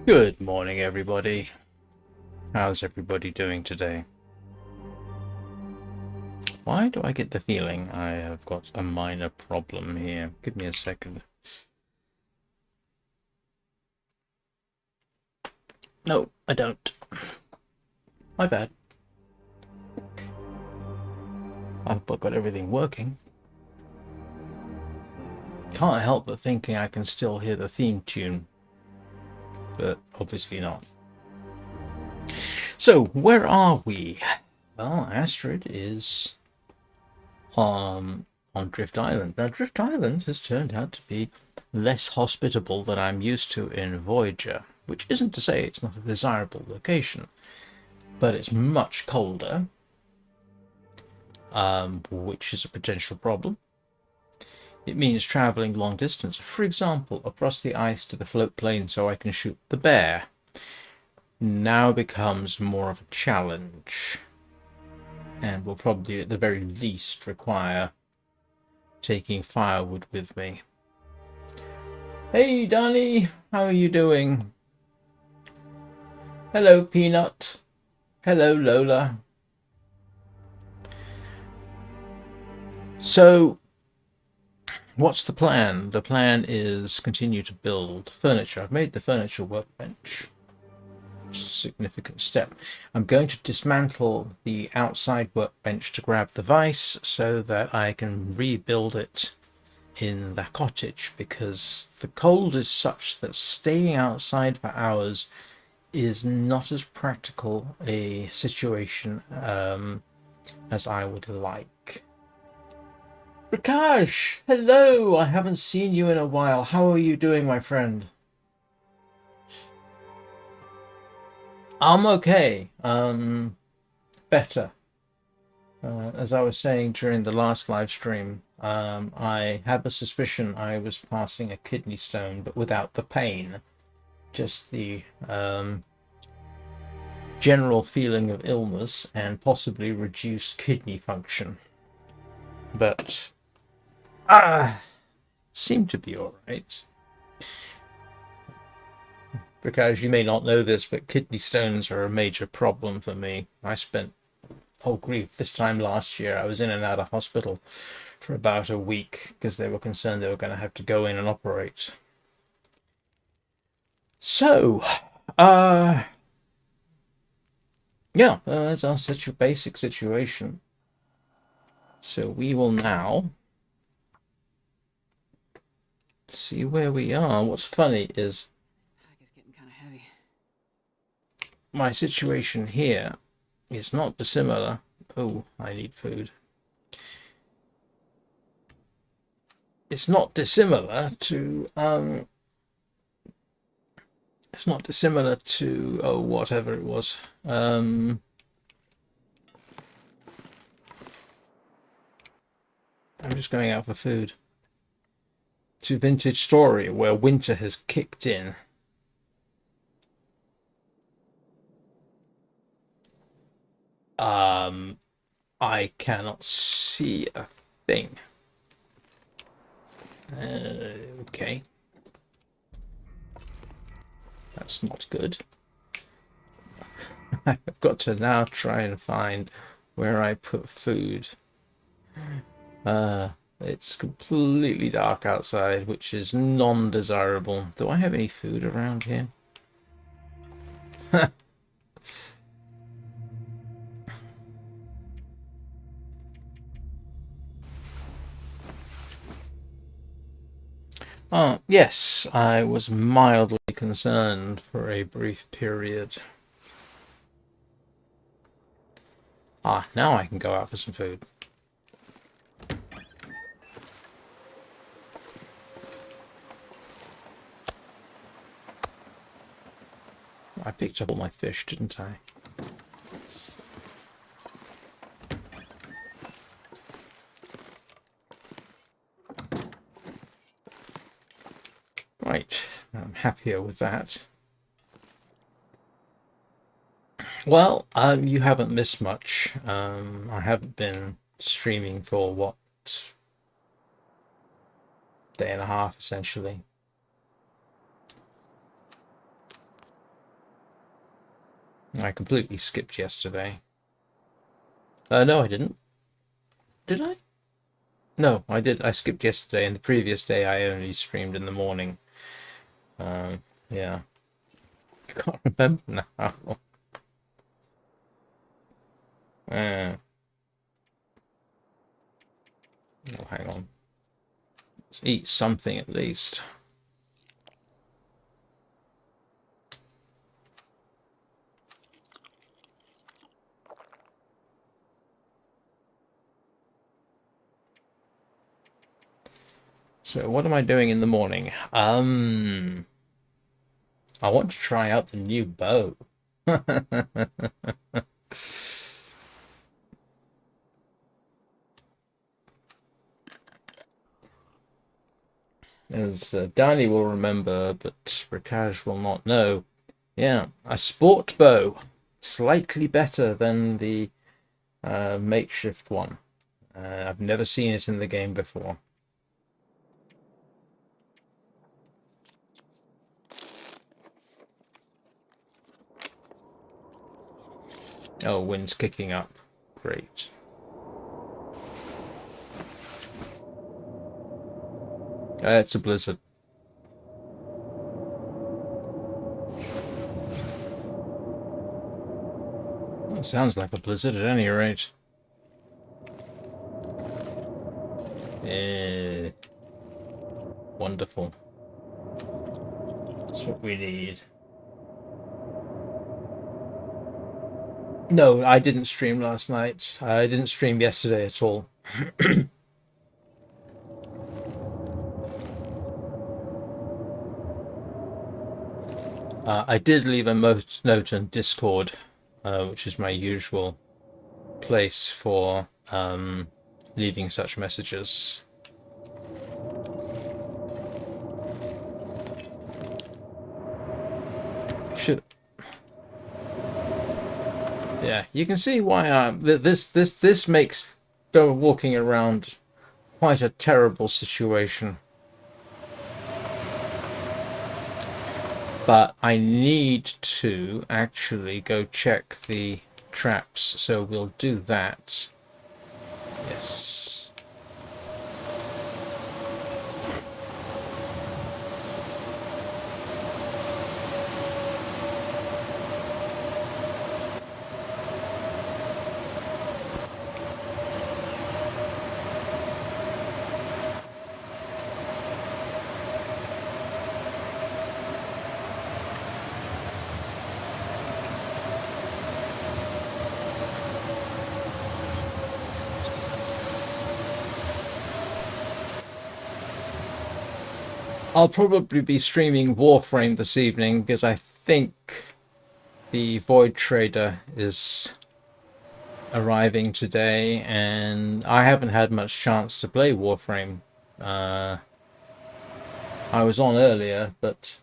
Good morning, everybody. How's everybody doing today? Why do I get the feeling I have got a minor problem here? Give me a second. No, I don't. My bad. I hope I've got everything working. Can't help but thinking I can still hear the theme tune, but obviously not. So, where are we? Well, Astrid is on Drift Island. Now, Drift Island has turned out to be less hospitable than I'm used to in Voyageur, which isn't to say it's not a desirable location, but it's much colder, which is a potential problem. It means travelling long distance, for example, across the ice to the float plane so I can shoot the bear, now becomes more of a challenge, and will probably at the very least require taking firewood with me. Hey Danny, how are you doing? Hello Peanut. Hello Lola. So, what's the plan? The plan is continue to build furniture. I've made the furniture workbench. Significant step. I'm going to dismantle the outside workbench to grab the vise so that I can rebuild it in the cottage, because the cold is such that staying outside for hours is not as practical a situation as I would like. Prakash, hello! I haven't seen you in a while. How are you doing, my friend? I'm okay. Better. As I was saying during the last live stream, I have a suspicion I was passing a kidney stone, but without the pain. Just the general feeling of illness and possibly reduced kidney function. But seemed to be all right. because you may not know this, but kidney stones are a major problem for me. I spent, oh grief, this time last year I was in and out of hospital for about a week because they were concerned they were going to have to go in and operate. So, yeah, that's our basic situation. So we will now see where we are. What's funny is Pack is getting kind of heavy. my situation here is not dissimilar. Oh, I need food. It's not dissimilar to it's not dissimilar to, oh, whatever it was. I'm just going out for food. To Vintage Story, where winter has kicked in. I cannot see a thing. Okay. That's not good. I've got to now try and find where I put food. It's completely dark outside, which is non-desirable. Do I have any food around here? Yes, I was mildly concerned for a brief period. Now I can go out for some food. I picked up all my fish, didn't I? Right, I'm happier with that. Well, you haven't missed much. I haven't been streaming for, what, day and a half, essentially. I completely skipped yesterday. No, I didn't. Did I? No, I did. I skipped yesterday, and the previous day I only streamed in the morning. Yeah. I can't remember now. Oh, hang on. Let's eat something at least. So what am I doing in the morning? I want to try out the new bow. As Danny will remember, but Prakash will not know. Yeah, a sport bow. Slightly better than the makeshift one. I've never seen it in the game before. Oh, wind's kicking up. Great. It's a blizzard. It sounds like a blizzard at any rate. Wonderful. That's what we need. No, I didn't stream last night. I didn't stream yesterday at all. I did leave a note on Discord, which is my usual place for leaving such messages. Yeah, you can see why this makes walking around quite a terrible situation. but I need to actually go check the traps, so we'll do that. Yes. I'll probably be streaming Warframe this evening because I think the Void Trader is arriving today, and I haven't had much chance to play Warframe. I was on earlier, but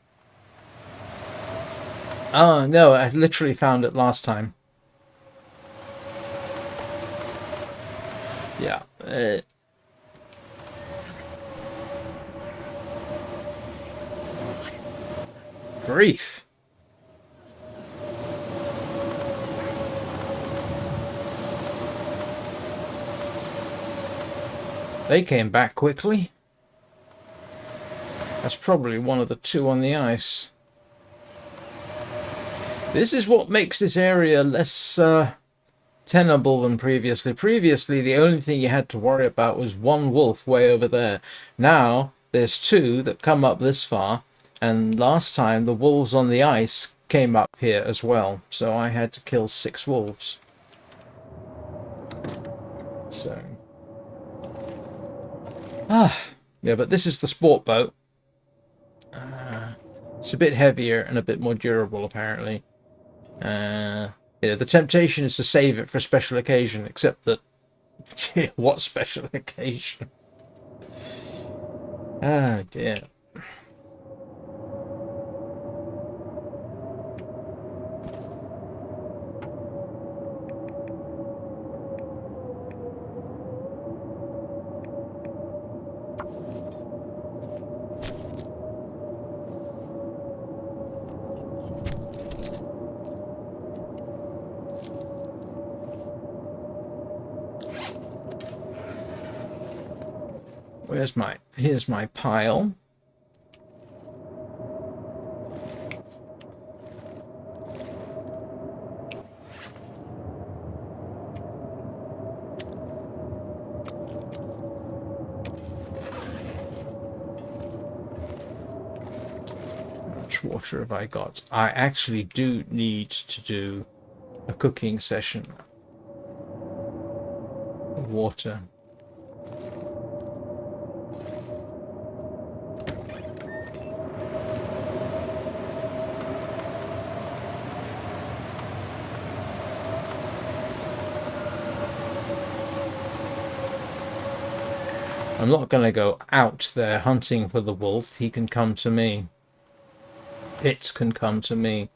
oh no, I literally found it last time. Yeah. Grief. They came back quickly. That's probably one of the two on the ice. This is what makes this area less tenable than previously. Previously, the only thing you had to worry about was one wolf way over there. Now, there's two that come up this far, and last time the wolves on the ice came up here as well, so I had to kill 6 wolves. So... yeah, but this is the sport boat. It's a bit heavier and a bit more durable, apparently. Yeah, the temptation is to save it for a special occasion, except that... what special occasion? Ah, dear. Here's my pile. How much water have I got? I actually do need to do a cooking session. Water. I'm not going to go out there hunting for the wolf. He can come to me. It can come to me.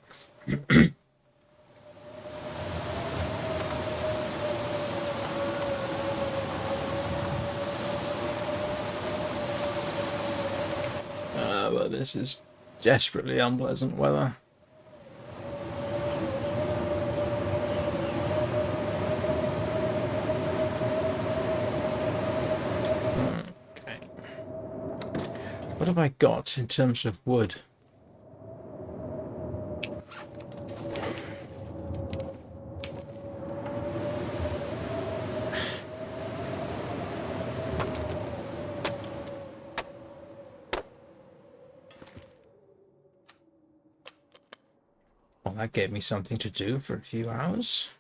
But this is desperately unpleasant weather. What have I got in terms of wood? Well, that gave me something to do for a few hours.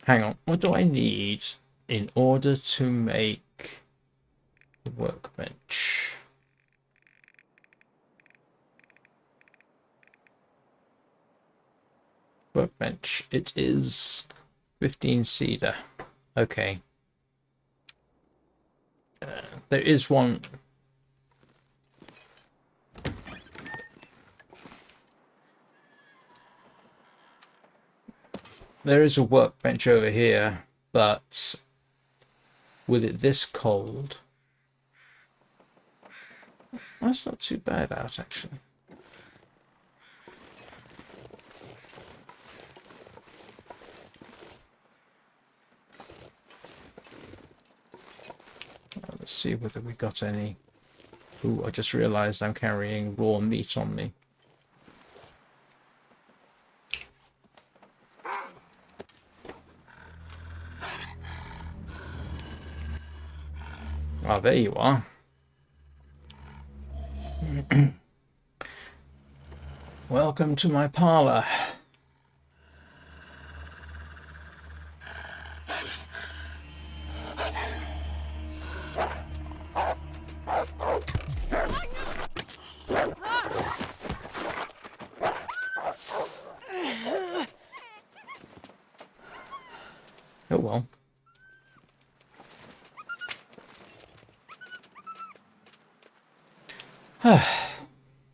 Hang on, what do I need in order to make the workbench? Workbench, it is 15 cedar. Okay. There is one. There is a workbench over here, but with it this cold, that's not too bad out actually. Let's see whether we got any. Ooh, I just realized I'm carrying raw meat on me. Ah, there you are. Welcome to my parlor. Oh well.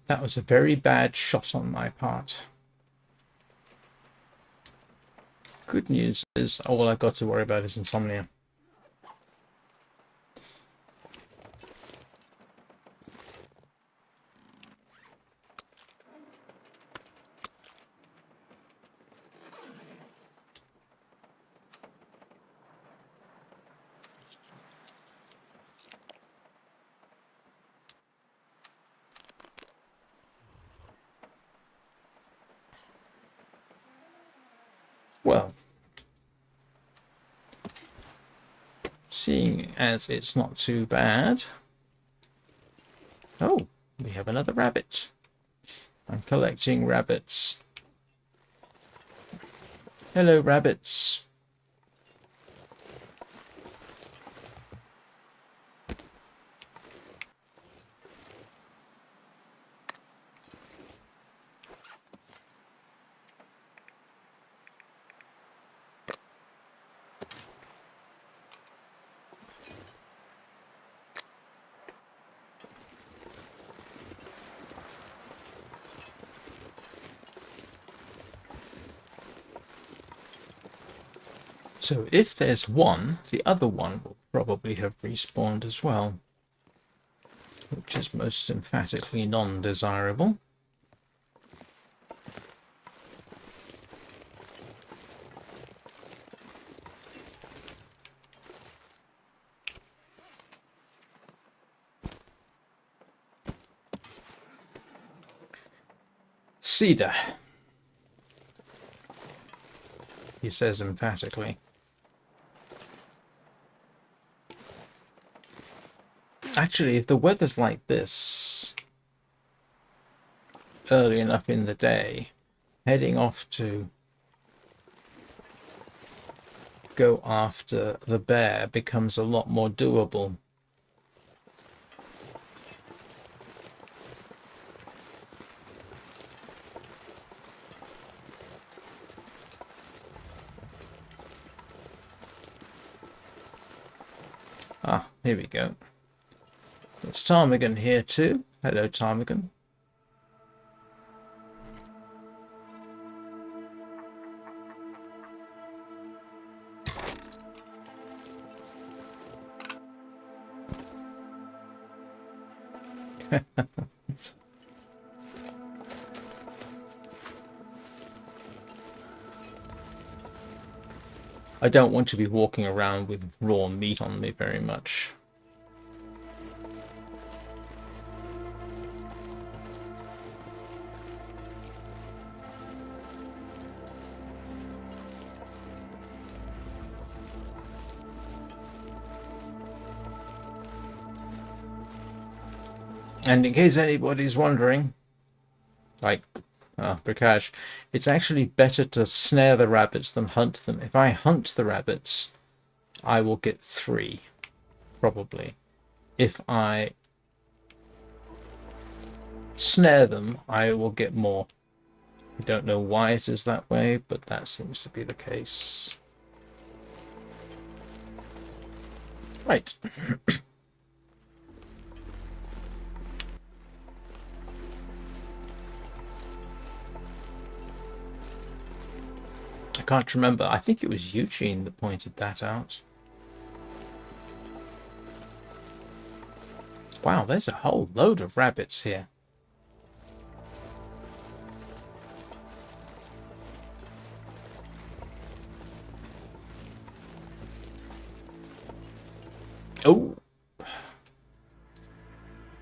That was a very bad shot on my part. Good news is all I've got to worry about is insomnia. Well, seeing as it's not too bad. Oh, we have another rabbit. I'm collecting rabbits. Hello, rabbits. So if there's one, the other one will probably have respawned as well, which is most emphatically non-desirable. Cedar, he says emphatically. Actually, if the weather's like this early enough in the day, heading off to go after the bear becomes a lot more doable. Ah, here we go. It's ptarmigan here too. Hello, ptarmigan. I don't want to be walking around with raw meat on me very much. And in case anybody's wondering, like, Prakash, it's actually better to snare the rabbits than hunt them. If I hunt the rabbits, I will get 3, probably. If I snare them, I will get more. I don't know why it is that way, but that seems to be the case. Right. can't remember. I think it was Eugene that pointed that out. Wow, there's a whole load of rabbits here. Oh!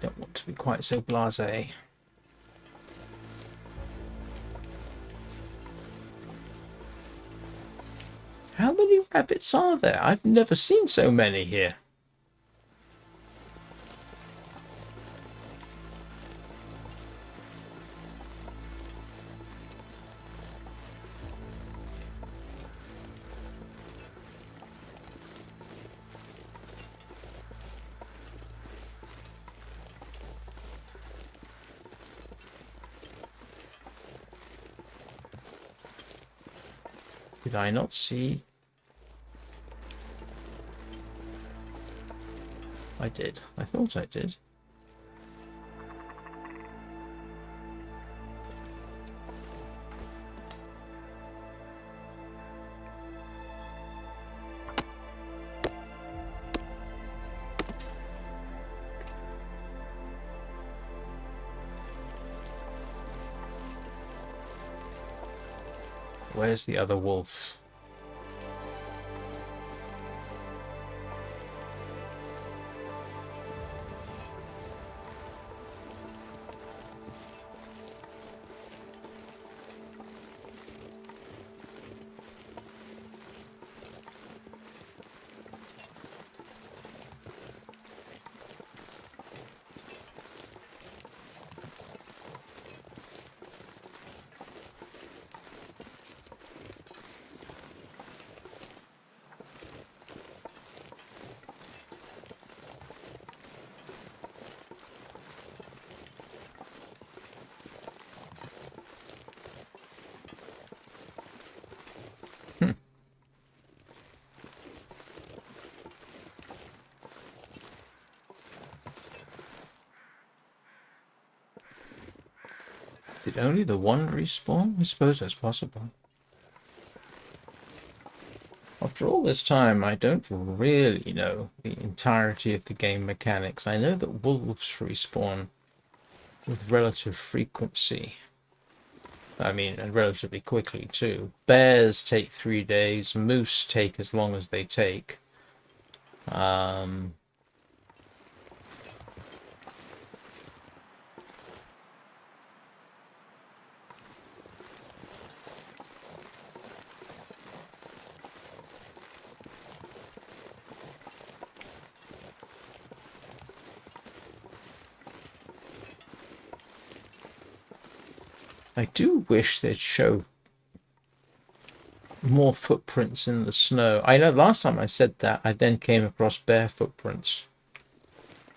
Don't want to be quite so blasé. How many rabbits are there? I've never seen so many here. Did I not see? I did. I thought I did. Where's the other wolf? Did only the one respawn? I suppose that's possible. After all this time, I don't really know the entirety of the game mechanics. I know that wolves respawn with relative frequency. I mean, and relatively quickly too. Bears take 3 days. Moose take as long as they take. I do wish they'd show more footprints in the snow. I know last time I said that, I then came across bear footprints.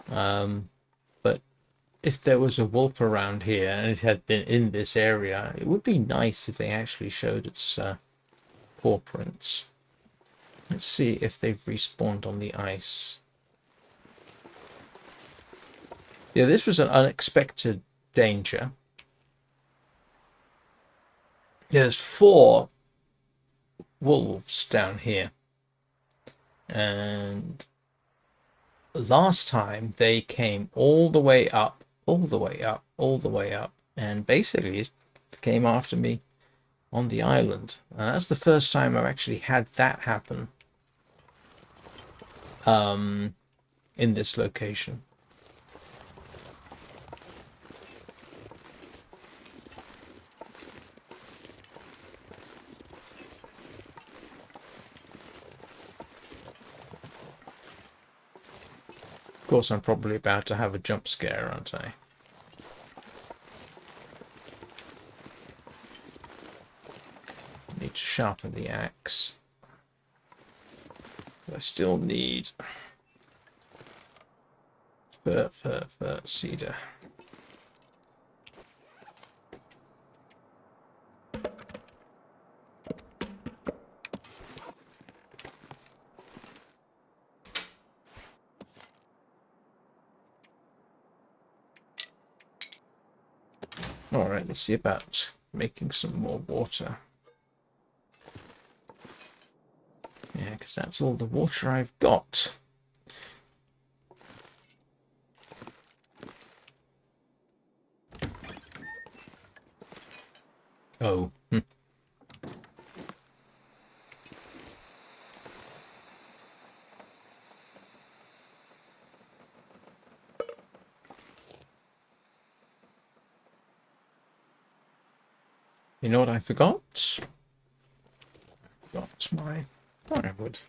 But if there was a wolf around here and it had been in this area, it would be nice if they actually showed its paw prints. Let's see if they've respawned on the ice. Yeah, this was an unexpected danger. There's 4 wolves down here, and last time they came all the way up, and basically came after me on the island. And that's the first time I've actually had that happen in this location. Of course, I'm probably about to have a jump scare, aren't I? Need to sharpen the axe. I still need cedar. All right, let's see about making some more water. because that's all the water I've got. Oh. You know what I forgot? Got my firewood.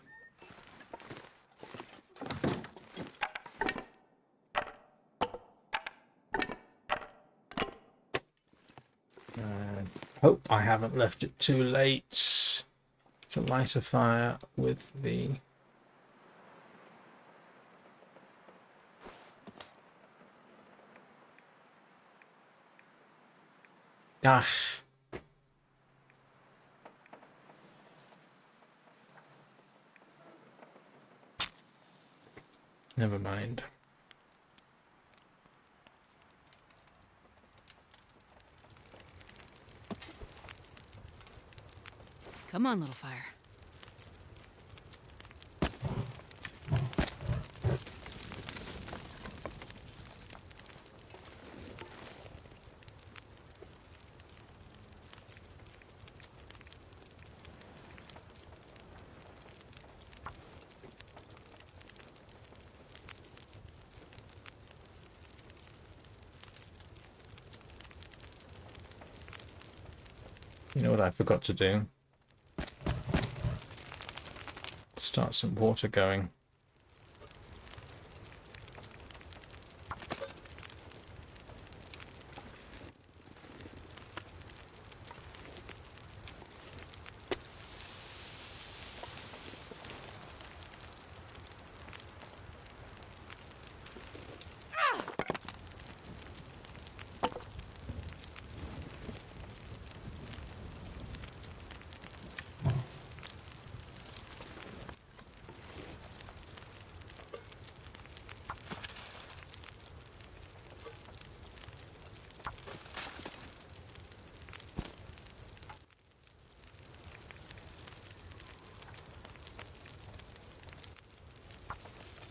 Hope I haven't left it too late to light a fire with the... Ah. Never mind. Come on, little fire. You know what I forgot to do? Start some water going.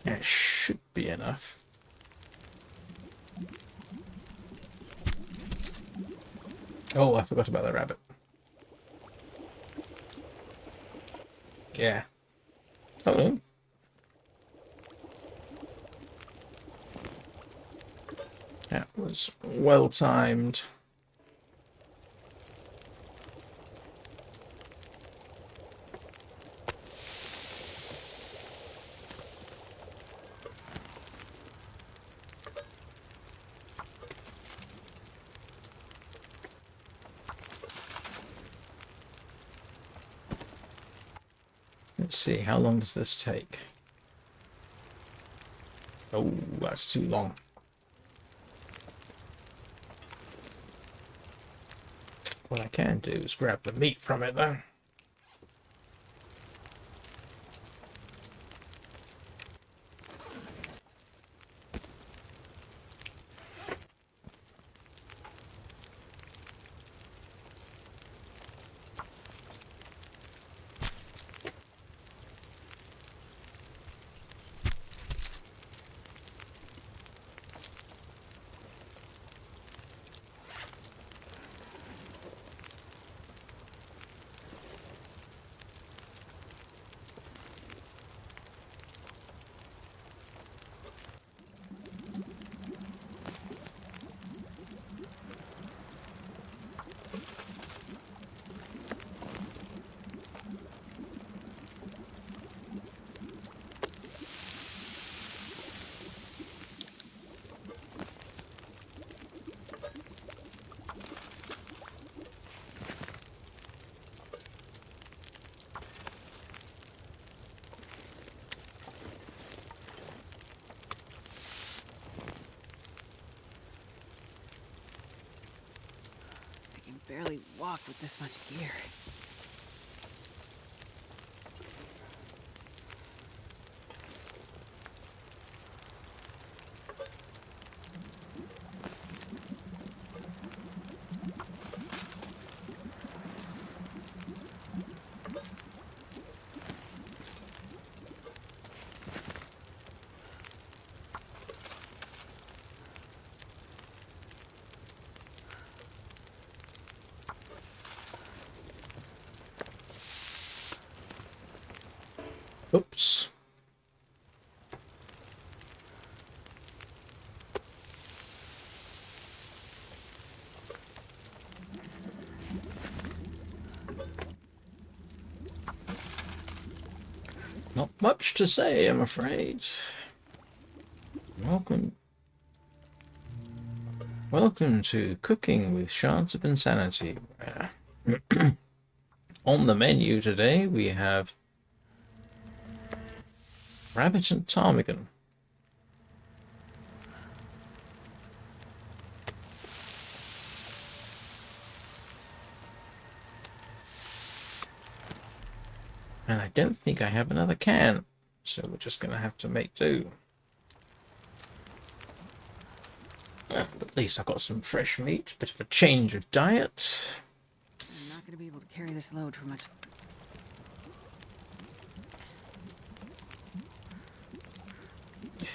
It should be enough. Oh, I forgot about the rabbit. Yeah. Oh no. That was well timed. Let's see, how long does this take? Oh, that's too long. What I can do is grab the meat from it though. I can barely walk with this much gear. Oops. Not much to say, I'm afraid. Welcome to Cooking with Shards of Insanity. On the menu today we have rabbit and ptarmigan. And I don't think I have another can, so we're just going to have to make do. But at least I've got some fresh meat, bit of a change of diet. I'm not gonna be able to carry this load for much.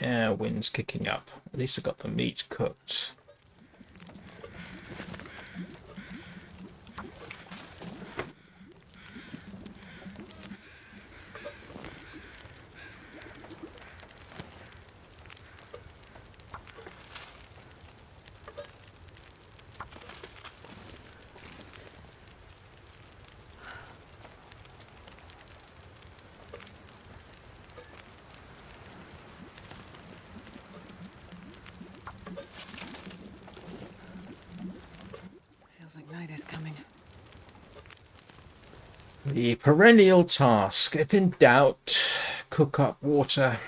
Yeah, wind's kicking up. At least I got the meat cooked. Feels like night is coming. The perennial task. If in doubt, cook up water.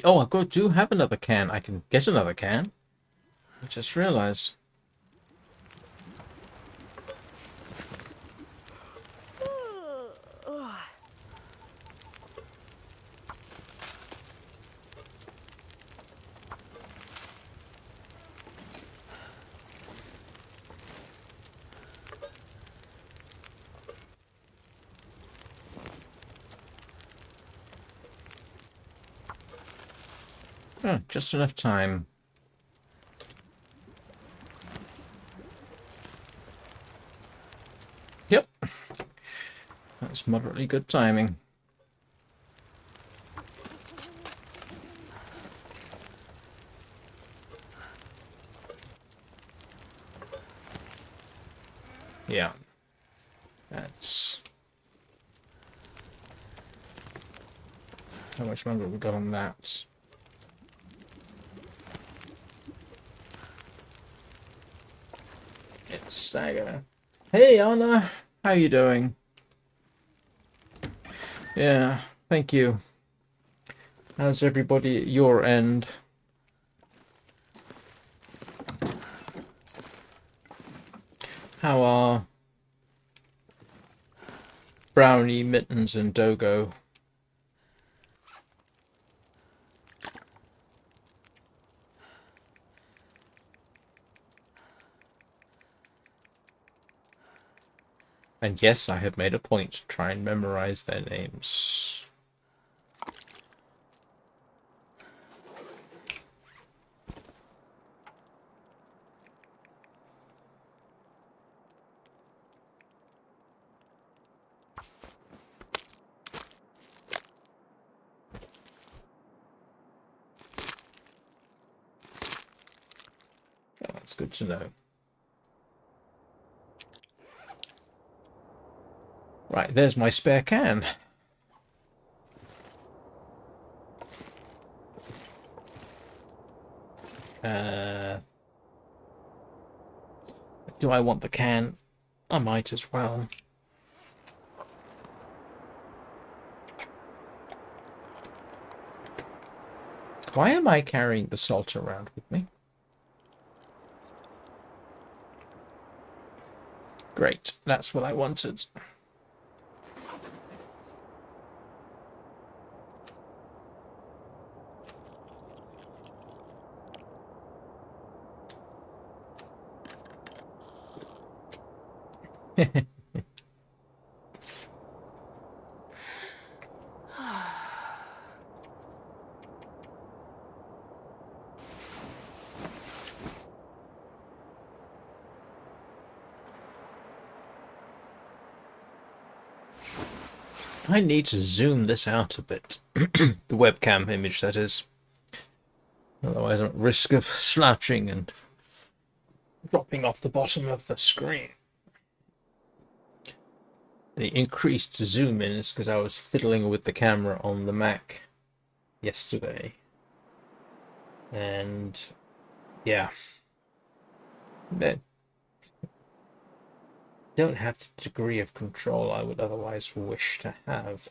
Oh, do have another can. I can get another can. I just realized. Oh, just enough time. Yep. That's moderately good timing. Yeah. That's... How much longer have we got on that? It's Stagger. Hey, Anna. How you doing? Yeah, thank you. How's everybody at your end? How are Brownie, Mittens, and Dogo? And yes, I have made a point to try and memorize their names. Oh, that's good to know. Right, there's my spare can. Do I want the can? I might as well. Why am I carrying the salt around with me? Great, that's what I wanted. I need to zoom this out a bit. The webcam image, that is. Otherwise I'm at risk of slouching and dropping off the bottom of the screen. The increased zoom in is because I was fiddling with the camera on the Mac yesterday. And yeah. But don't have the degree of control I would otherwise wish to have.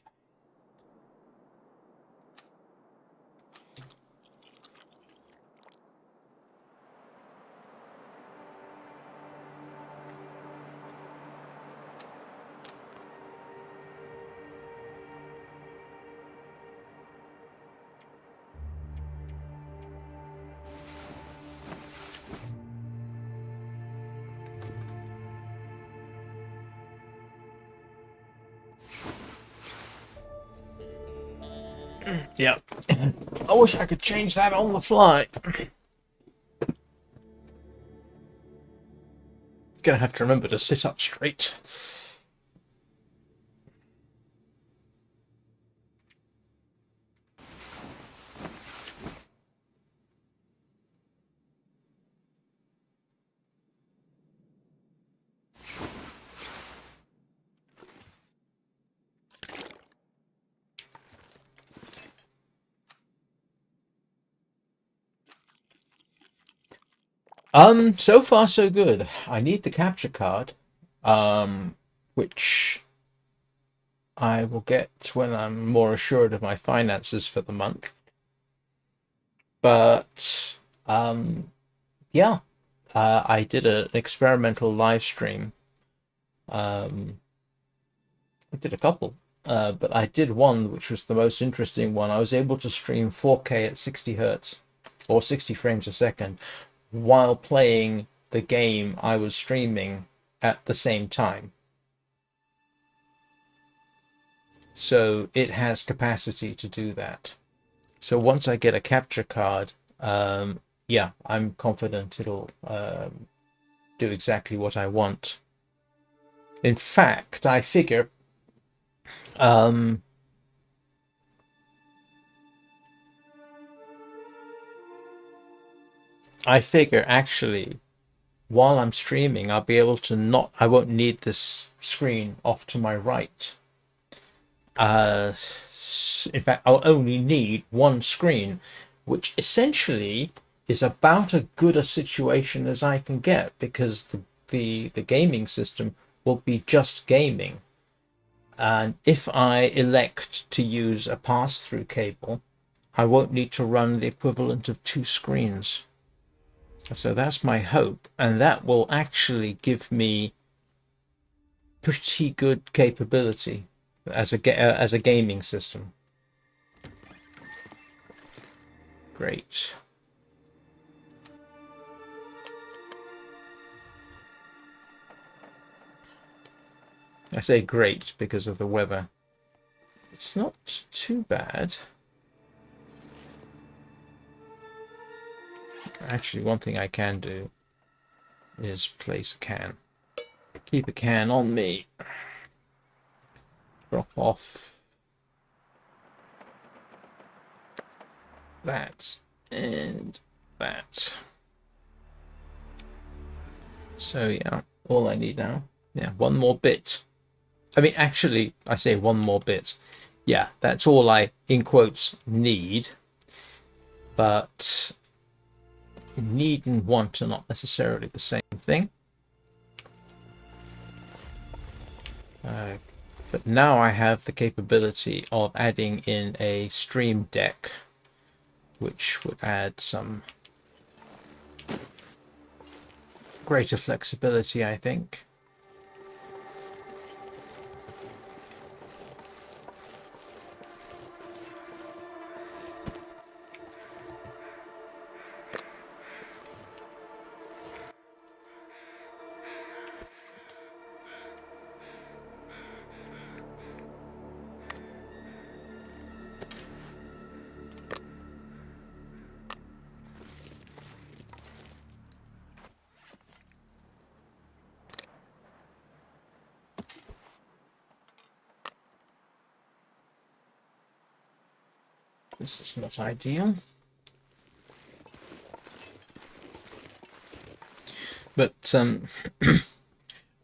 Yeah. I wish I could change that on the fly. Gonna have to remember to sit up straight. So far so good. I need the capture card, which I will get when I'm more assured of my finances for the month. But yeah, I did an experimental live stream. I did a couple, but I did one which was the most interesting one. I was able to stream 4K at 60 hertz or 60 frames a second while playing the game I was streaming at the same time. So it has capacity to do that. So once I get a capture card, yeah, I'm confident it'll do exactly what I want. In fact, I figure actually while I'm streaming, I'll be able to not, I won't need this screen off to my right. In fact, I'll only need one screen, which essentially is about as good a situation as I can get because the gaming system will be just gaming. And if I elect to use a pass-through cable, I won't need to run the equivalent of two screens. So that's my hope, and that will actually give me pretty good capability as a gaming system. Great. I say great because of the weather. It's not too bad. Actually, one thing I can do is place a can. Keep a can on me. Drop off that and that. So yeah, all I need now. Yeah, one more bit. I mean, actually, I say one more bit. Yeah, that's all I, in quotes, need. But need and want are not necessarily the same thing. But now I have the capability of adding in a stream deck, which would add some greater flexibility, I think. This is not ideal. But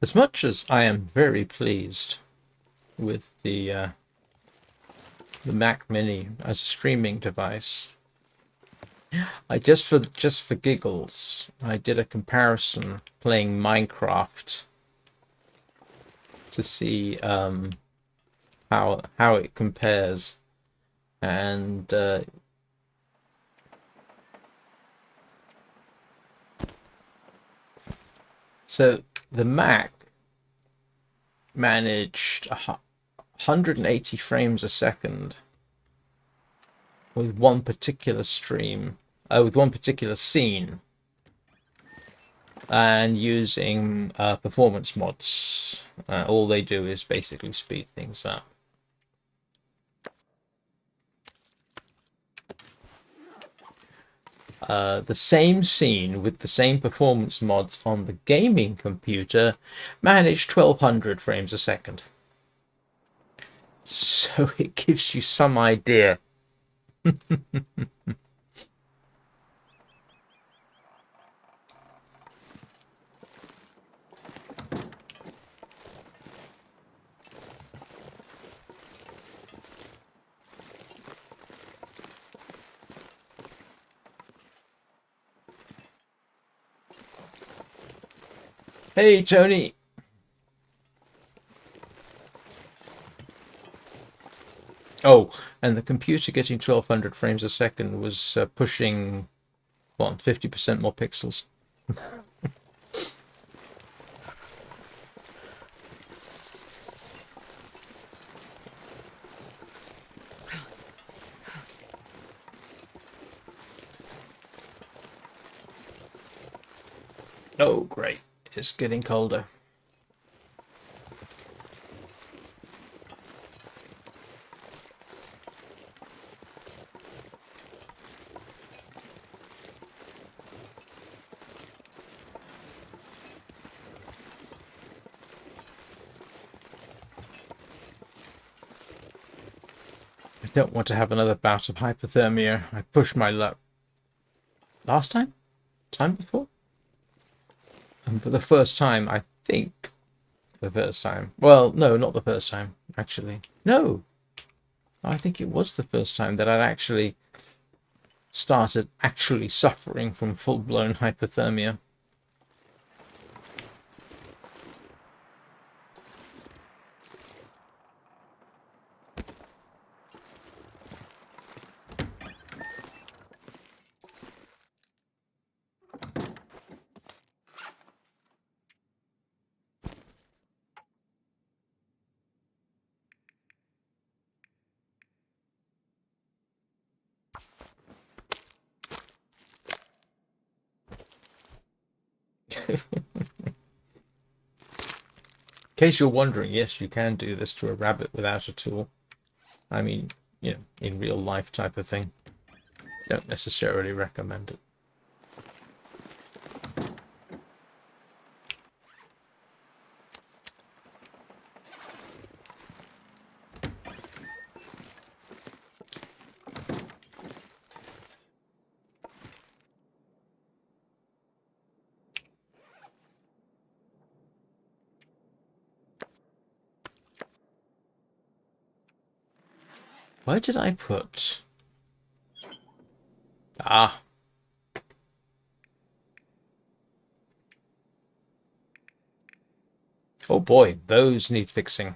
as much as I am very pleased with the Mac Mini as a streaming device, I just for giggles, I did a comparison playing Minecraft to see how it compares, and so the Mac managed 180 frames a second with one particular stream, with one particular scene, and using performance mods. All they do is basically speed things up. The same scene with the same performance mods on the gaming computer managed 1200 frames a second. So it gives you some idea. Hey, Tony. Oh, and the computer getting 1200 frames a second was pushing, what, 50% more pixels. Oh, great. It's getting colder. I don't want to have another bout of hypothermia. I pushed my luck last time? Time before? And for the first time, I think. The first time. Well, no, not the first time, actually. No! I think it was the first time that I'd actually started suffering from full-blown hypothermia. In case you're wondering, yes, you can do this to a rabbit without a tool. I mean, you know, in real life type of thing. Don't necessarily recommend it. Where did I put... Ah. Oh boy, those need fixing.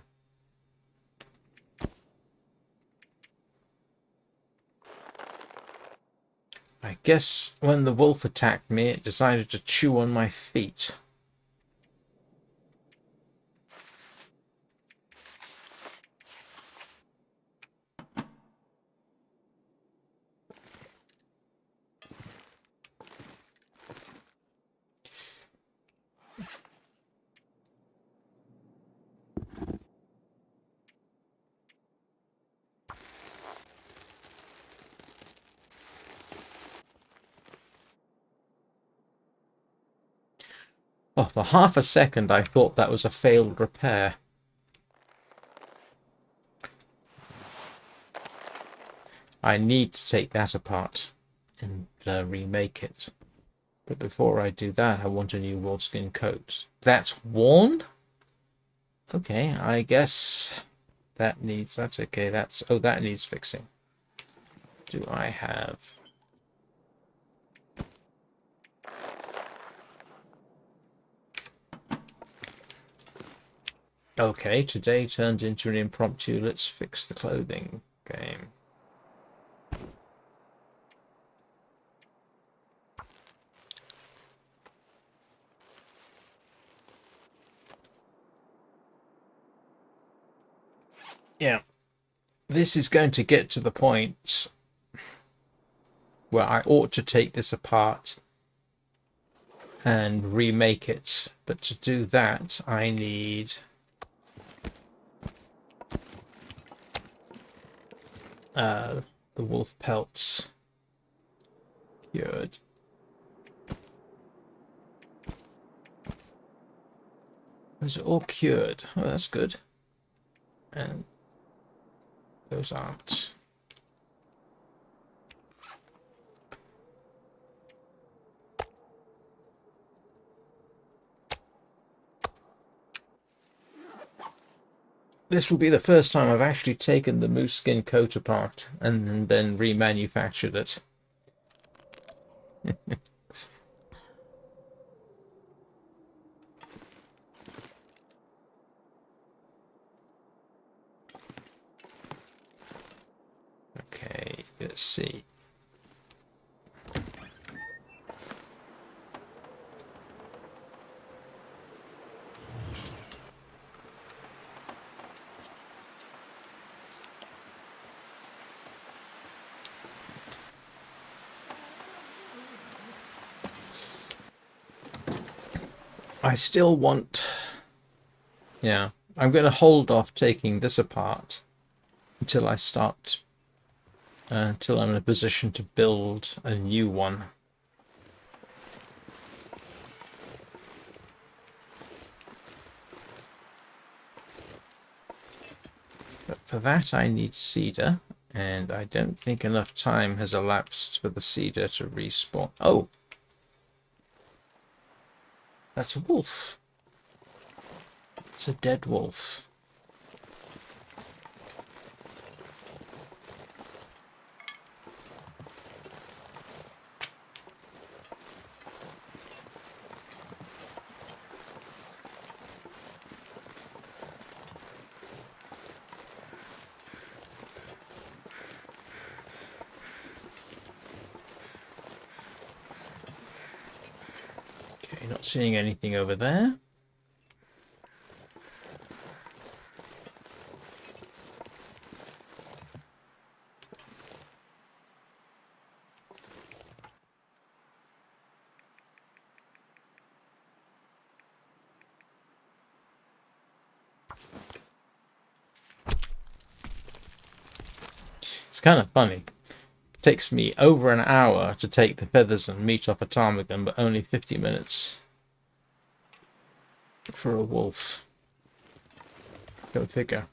I guess when the wolf attacked me, it decided to chew on my feet. Oh, for half a second I thought that was a failed repair. I need to take that apart and remake it. But before I do that, I want a new wolfskin coat. That's worn? Okay, I guess that's okay. That needs fixing. Do I have... Okay, today turned into an impromptu let's fix the clothing game. Yeah, this is going to get to the point where I ought to take this apart and remake it. But to do that, I need the wolf pelts cured. Those are all cured. Oh, that's good. And those aren't. This will be the first time I've actually taken the moose skin coat apart and then remanufactured it. Okay, let's see. I still want... Yeah, I'm going to hold off taking this apart until I start... until I'm in a position to build a new one. But for that I need cedar, and I don't think enough time has elapsed for the cedar to respawn. Oh! That's a wolf. It's a dead wolf. Okay, not seeing anything over there. It's kind of funny. It takes me over an hour to take the feathers and meat off a ptarmigan, but only 50 minutes for a wolf. Go figure.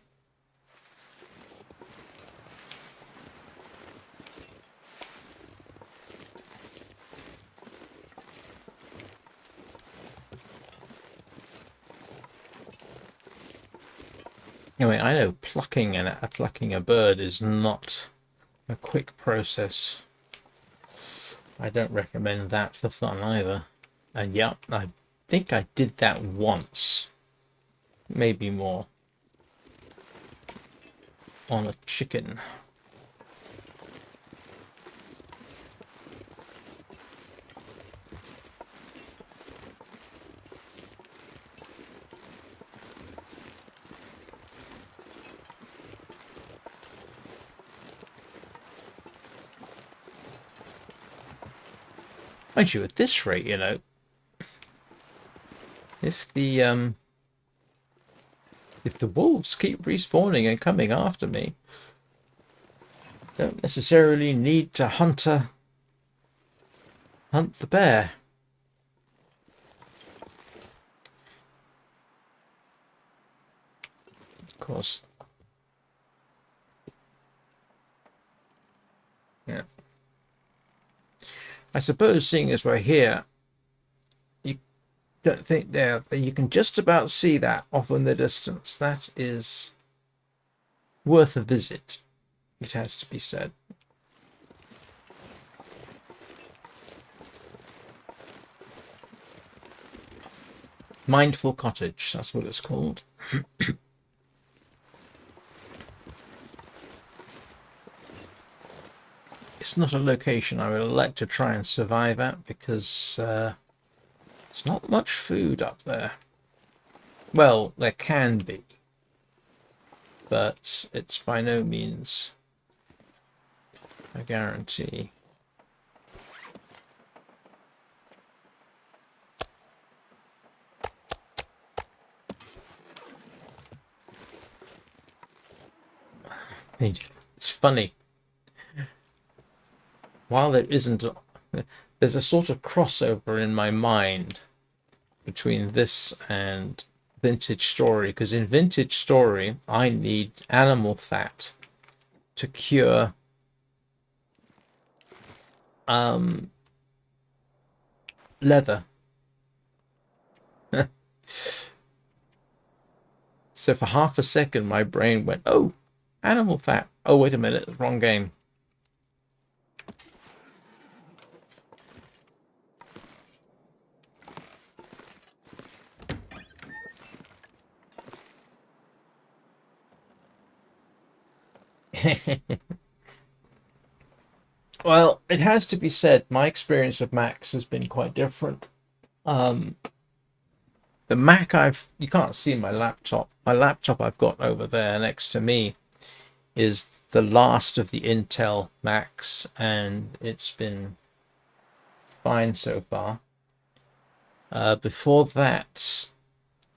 I mean, I know plucking a bird is not a quick process. I don't recommend that for fun either. And yeah, I think I did that once, maybe more, on a chicken. Mind you, at this rate, you know, if the wolves keep respawning and coming after me, don't necessarily need to hunt the bear. Of course. Yeah. I suppose, seeing as we're here, you don't think there, but you can just about see that off in the distance. That is worth a visit, it has to be said. Mindful Cottage, that's what it's called. It's not a location I would like to try and survive at because there's not much food up there. Well, there can be, but it's by no means a guarantee. It's funny. While there's a sort of crossover in my mind between this and Vintage Story, because in Vintage Story I need animal fat to cure leather. So for half a second my brain went, oh, animal fat. Oh, wait a minute, wrong game. Well, it has to be said, my experience of Macs has been quite different. The Mac you can't see my laptop. My laptop I've got over there next to me is the last of the Intel Macs, and it's been fine so far. Before that,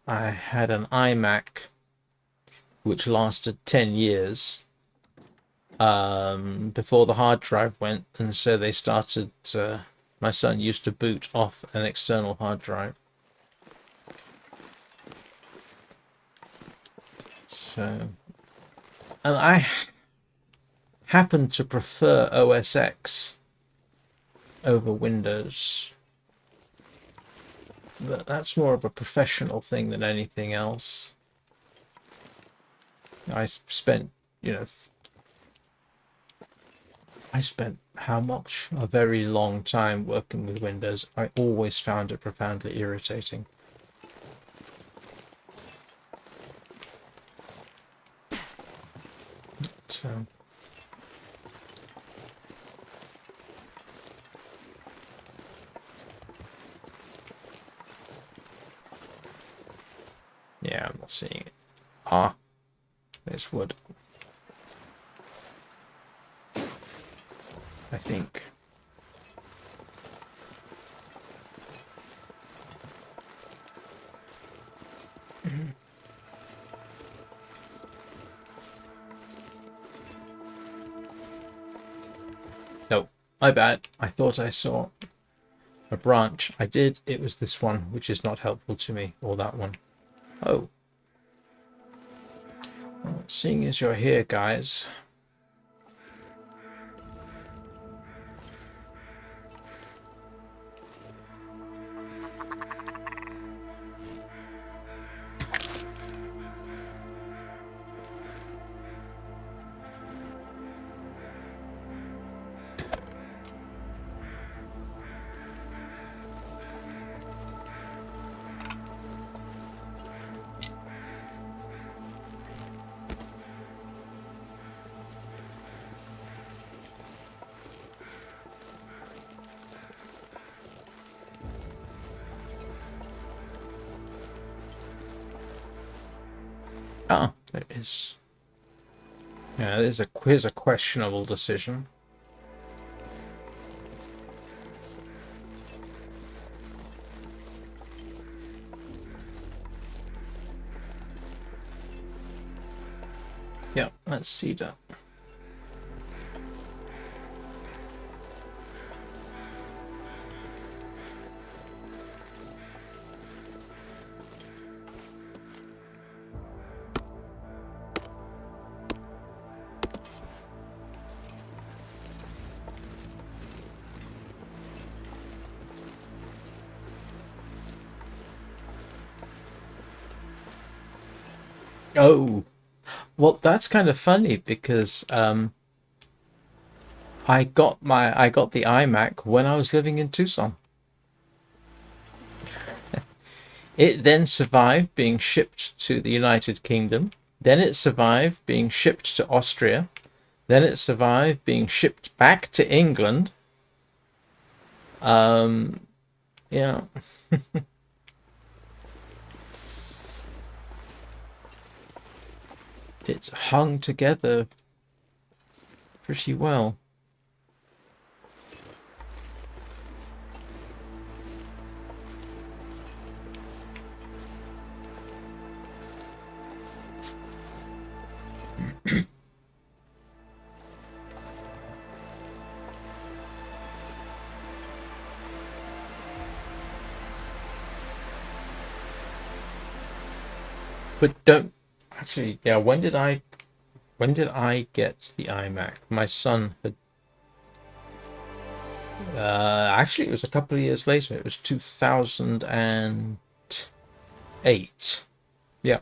I had an iMac which lasted 10 years before the hard drive went, and so they started, my son used to boot off an external hard drive. So, and I happen to prefer OS X over Windows. But that's more of a professional thing than anything else. I spent, I spent how much? A very long time working with Windows. I always found it profoundly irritating. So, yeah, I'm not seeing it. Ah, there's wood. I think. No, my bad. I thought I saw a branch. I did. It was this one, which is not helpful to me, or that one. Oh. Well, seeing as you're here, guys. Ah, there is. Yeah, here's a questionable decision. Yeah, let's see that. Oh, well, that's kind of funny because I got the iMac when I was living in Tucson. It then survived being shipped to the United Kingdom. Then it survived being shipped to Austria. Then it survived being shipped back to England. Yeah. It's hung together pretty well. But don't actually, yeah, when did I get the iMac? My son had actually it was a couple of years later. It was 2008. Yeah.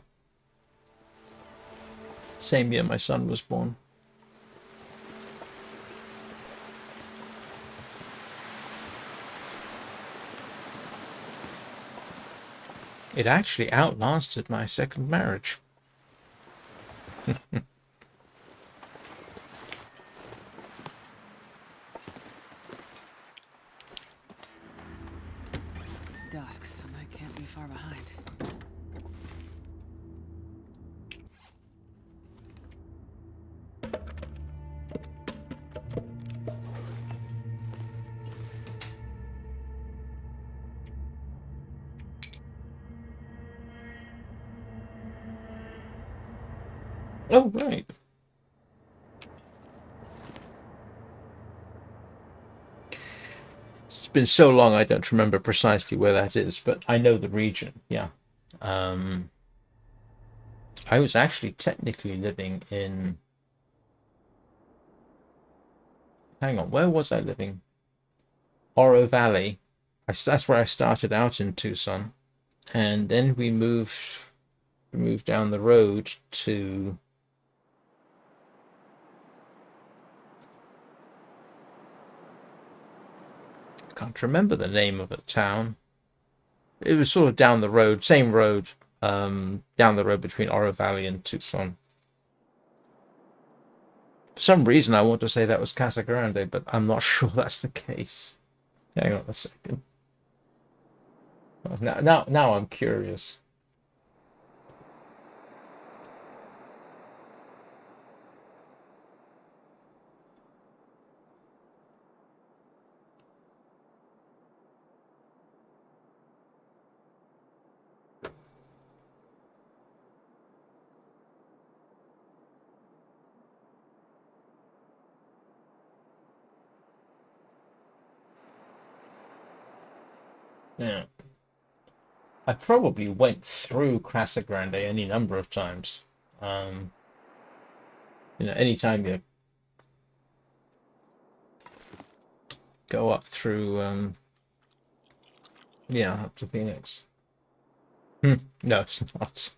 Same year my son was born. It actually outlasted my second marriage. It's dusk, so I can't be far behind. Oh, right. It's been so long I don't remember precisely where that is, but I know the region. Yeah. Um, I was actually technically living in. Hang on, where was I living? Oro Valley. That's where I started out in Tucson, and then we moved down the road to. I can't remember the name of the town. It was sort of down the road, same road, down the road between Oro Valley and Tucson. For some reason, I want to say that was Casa Grande, but I'm not sure that's the case. Hang on a second. Now I'm curious. Yeah, I probably went through Casa Grande any number of times. Um, anytime you go up through, yeah, up to Phoenix. No, it's not.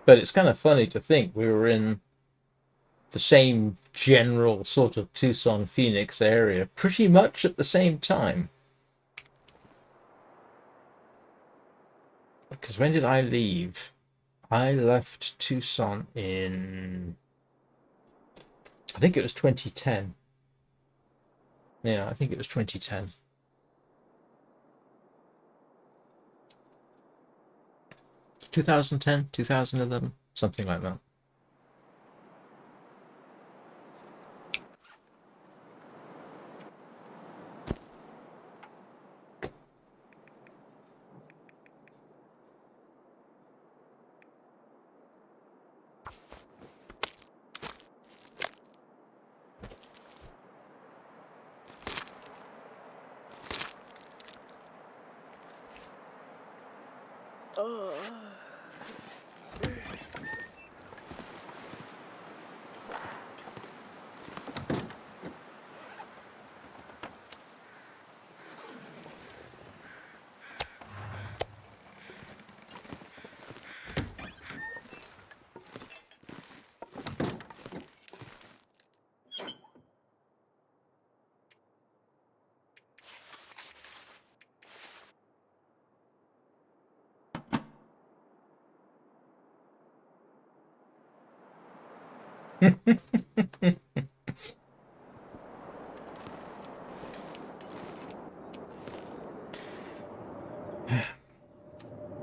But it's kind of funny to think we were in the same general sort of Tucson, Phoenix area pretty much at the same time. Because when did I leave? I left Tucson in, I think it was 2010. Yeah, I think it was 2010. 2010, 2011, something like that.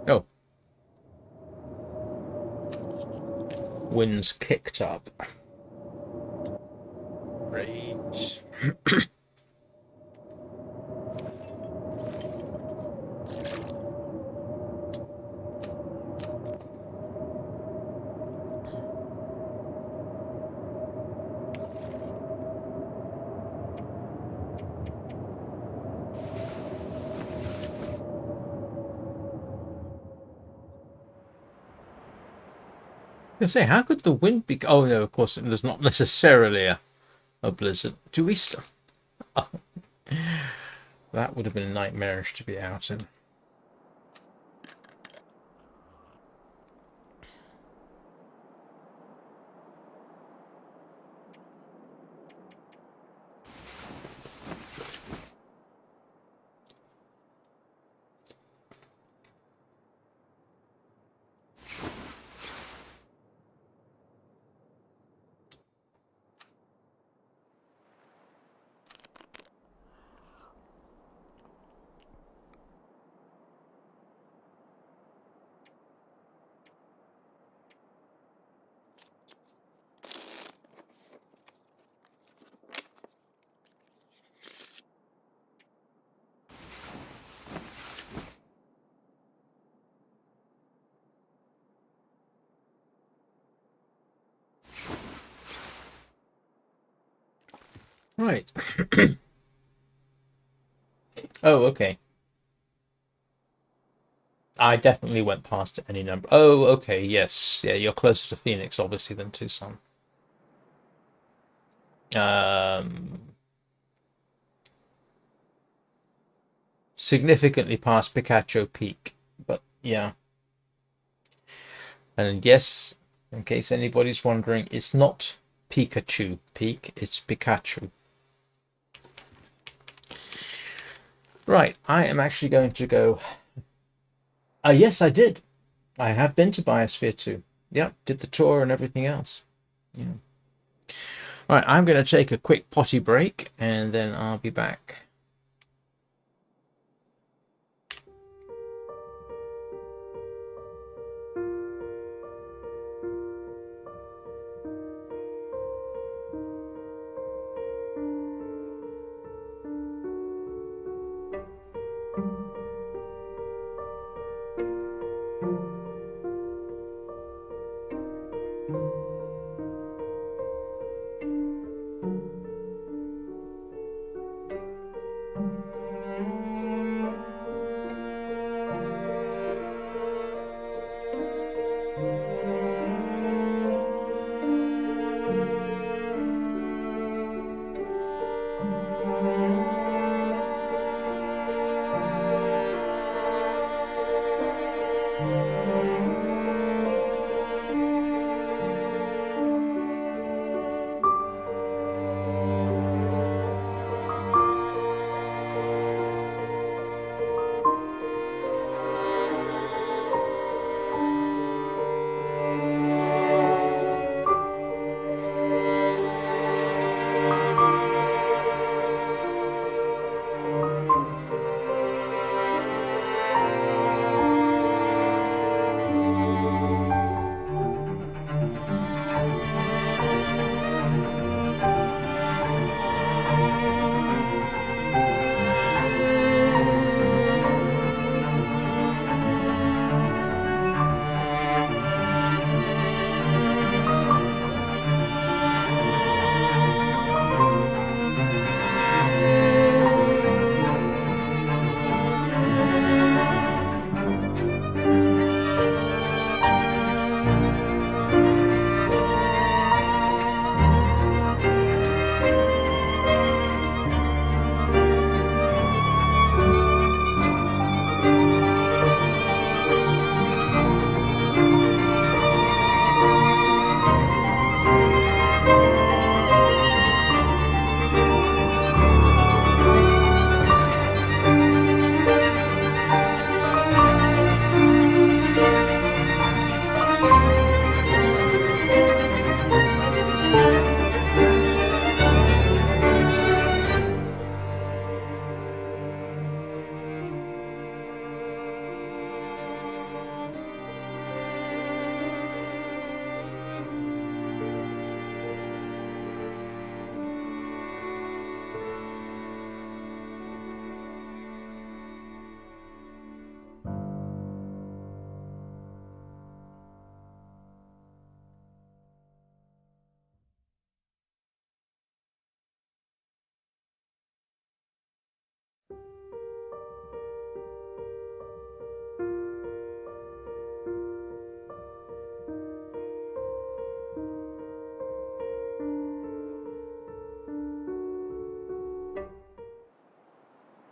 Oh, wind's kicked up. Great. I say, how could the wind be? Oh no, of course, there's not necessarily a blizzard. Do we still? That would have been nightmarish to be out in. Right. Oh, okay. I definitely went past any number. Oh, okay. Yes. Yeah, you're closer to Phoenix, obviously, than Tucson. Significantly past Picacho Peak, but yeah. And yes, in case anybody's wondering, it's not Pikachu Peak, it's Pikachu. Right, I am actually going to go. Yes, I did. I have been to Biosphere 2. Yep, did the tour and everything else. Yeah. All right, I'm going to take a quick potty break and then I'll be back.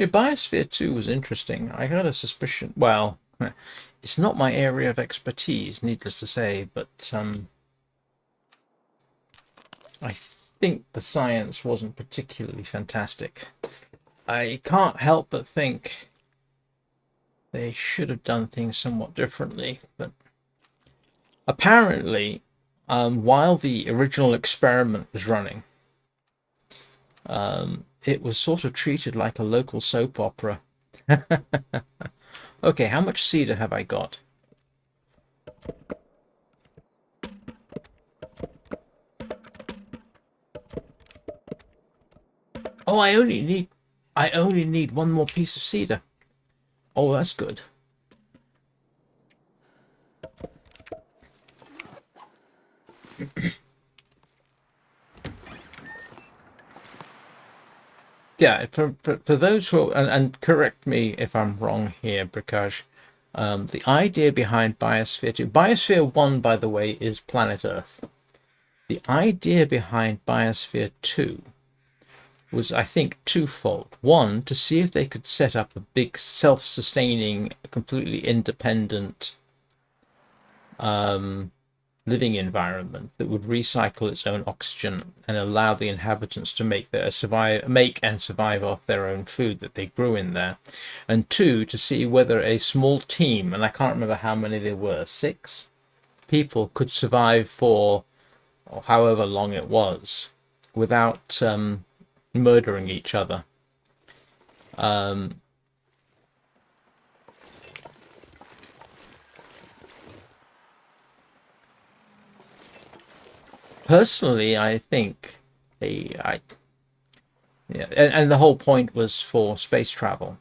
Yeah, Biosphere 2 was interesting. I got a suspicion. Well, it's not my area of expertise, needless to say, but I think the science wasn't particularly fantastic. I can't help but think they should have done things somewhat differently, but apparently, while the original experiment was running, it was sort of treated like a local soap opera. Okay, how much cedar have I got? Oh, I only need one more piece of cedar. Oh, that's good. Yeah, for those who, and correct me if I'm wrong here, Prakash, the idea behind Biosphere 2, Biosphere 1, by the way, is planet Earth. The idea behind Biosphere 2 was, I think, twofold. One, to see if they could set up a big self-sustaining, completely independent living environment that would recycle its own oxygen and allow the inhabitants to make and survive off their own food that they grew in there. And two, to see whether a small team, and I can't remember how many there were, 6 people, could survive for however long it was without murdering each other. Personally, I think yeah, and the whole point was for space travel,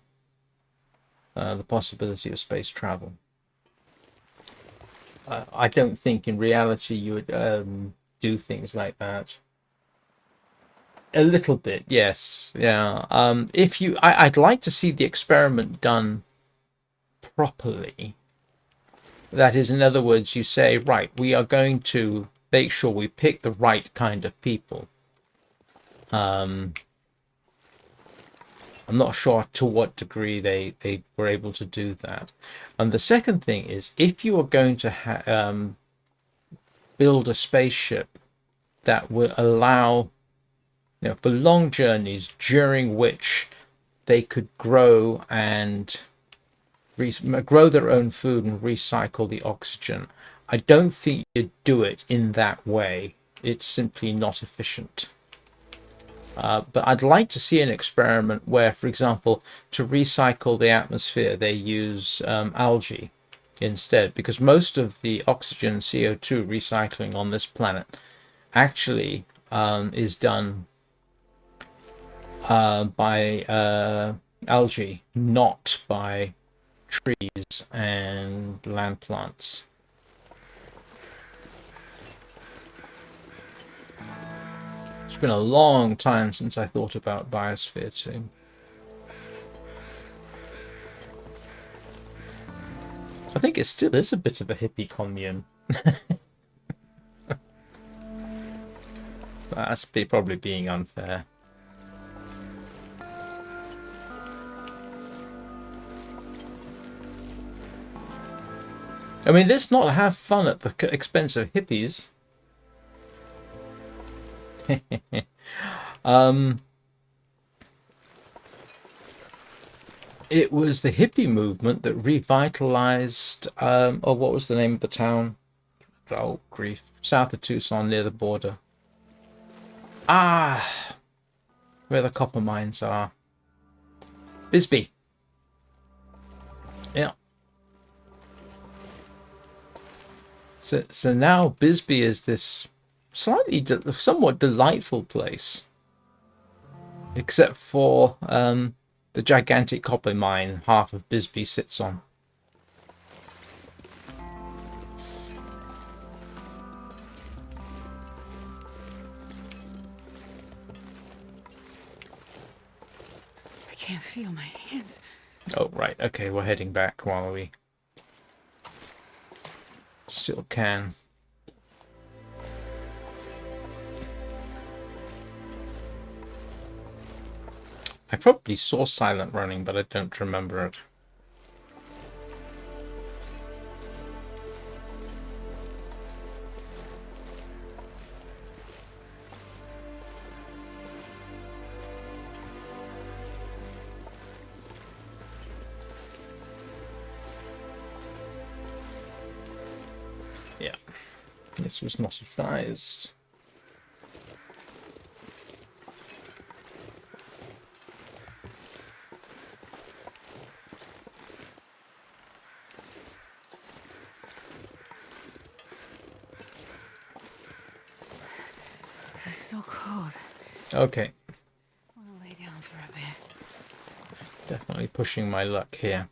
the possibility of space travel. I don't think in reality you would do things like that. A little bit, yes, yeah. If you, I'd like to see the experiment done properly. That is, in other words, you say, right, we are going to make sure we pick the right kind of people. I'm not sure to what degree they were able to do that. And the second thing is, if you are going to build a spaceship that will allow, for long journeys during which they could grow and grow their own food and recycle the oxygen, I don't think you'd do it in that way. It's simply not efficient. But I'd like to see an experiment where, for example, to recycle the atmosphere, they use algae instead, because most of the oxygen and CO2 recycling on this planet actually is done by algae, not by trees and land plants. It's been a long time since I thought about Biosphere 2. I think it still is a bit of a hippie commune. That's probably being unfair. I mean, let's not have fun at the expense of hippies. It was the hippie movement that revitalized, oh, what was the name of the town? Oh, grief. South of Tucson, near the border. Ah, where the copper mines are. Bisbee. Yeah. So now Bisbee is this somewhat delightful place, except for the gigantic copper mine half of Bisbee sits on. I can't feel my hands. Oh, right. Okay, we're heading back while we still can. I probably saw Silent running, but I don't remember it. Yeah, this was not advised. This is so cold. Okay, I want to lay down for a bit. definitely pushing my luck here.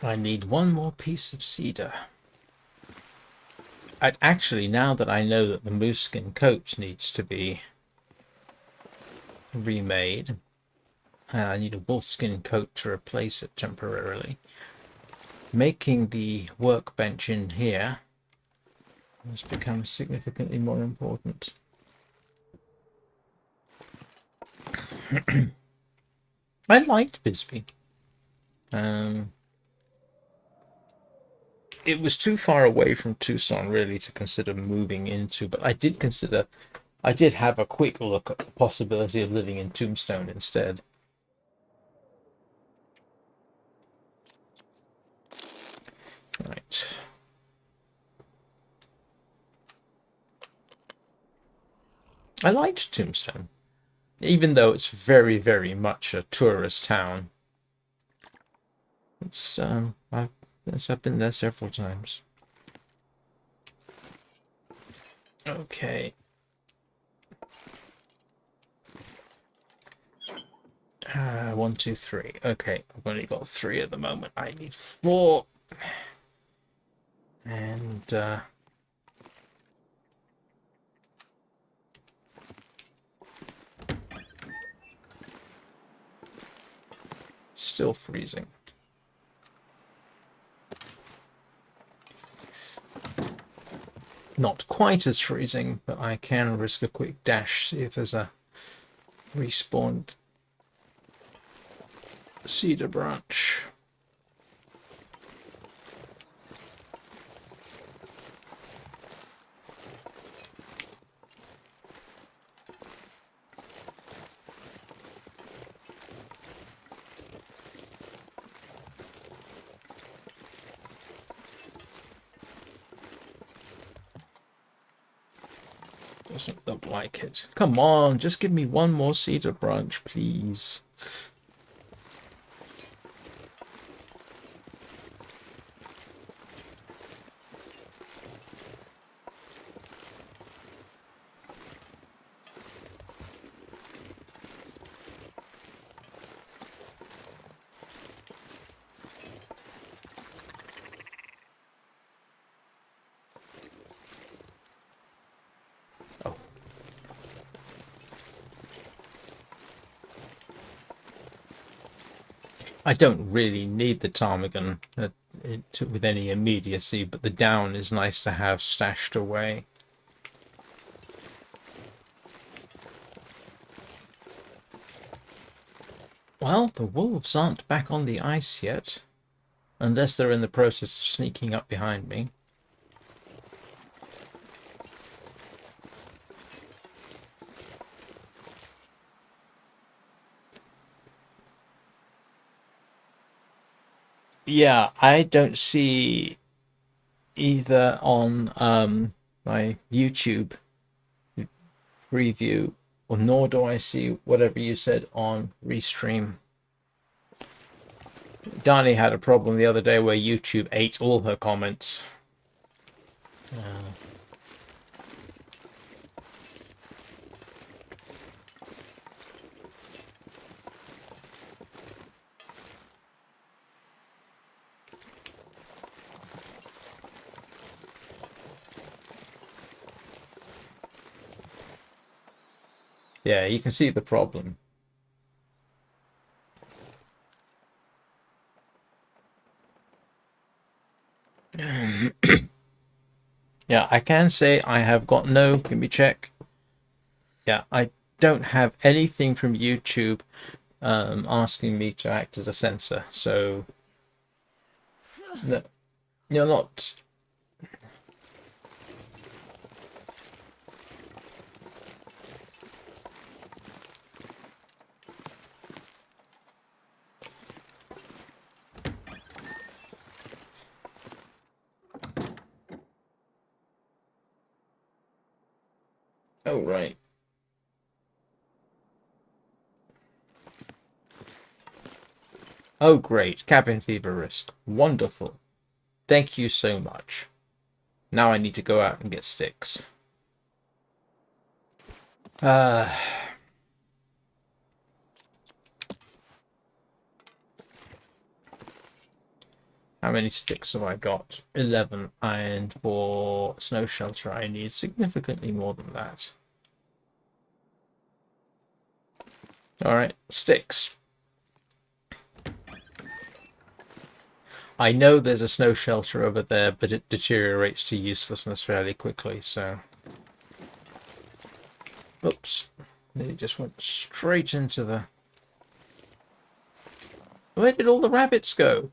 I need one more piece of cedar. Actually, now that I know that the moose skin coat needs to be remade, I need a wolf skin coat to replace it temporarily. Making the workbench in here has become significantly more important. I liked Bisbee. It was too far away from Tucson really to consider moving into, but I did have a quick look at the possibility of living in Tombstone instead. Right. I liked Tombstone, even though it's very, very much a tourist town. It's I've been there several times. Okay. 1, 2, 3. Okay, I've only got 3 at the moment. I need 4. And still freezing. Not quite as freezing, but I can risk a quick dash, see if there's a respawned cedar branch. Doesn't look like it. Come on, just give me one more cedar branch, please. I don't really need the ptarmigan with any immediacy, but the down is nice to have stashed away. Well, the wolves aren't back on the ice yet, unless they're in the process of sneaking up behind me. Yeah, I don't see either on my YouTube review or nor do I see whatever you said on Restream. Dani had a problem the other day where YouTube ate all her comments. Yeah, you can see the problem. Yeah, I can say I have got no, let me check. Yeah, I don't have anything from YouTube asking me to act as a censor. So, no, you're not. Oh, right. Oh, great. Cabin fever risk. Wonderful. Thank you so much. Now I need to go out and get sticks. How many sticks have I got? 11. And for snow shelter, I need significantly more than that. All right, sticks. I know there's a snow shelter over there, but it deteriorates to uselessness fairly quickly, so... Oops. They just went straight into the... Where did all the rabbits go?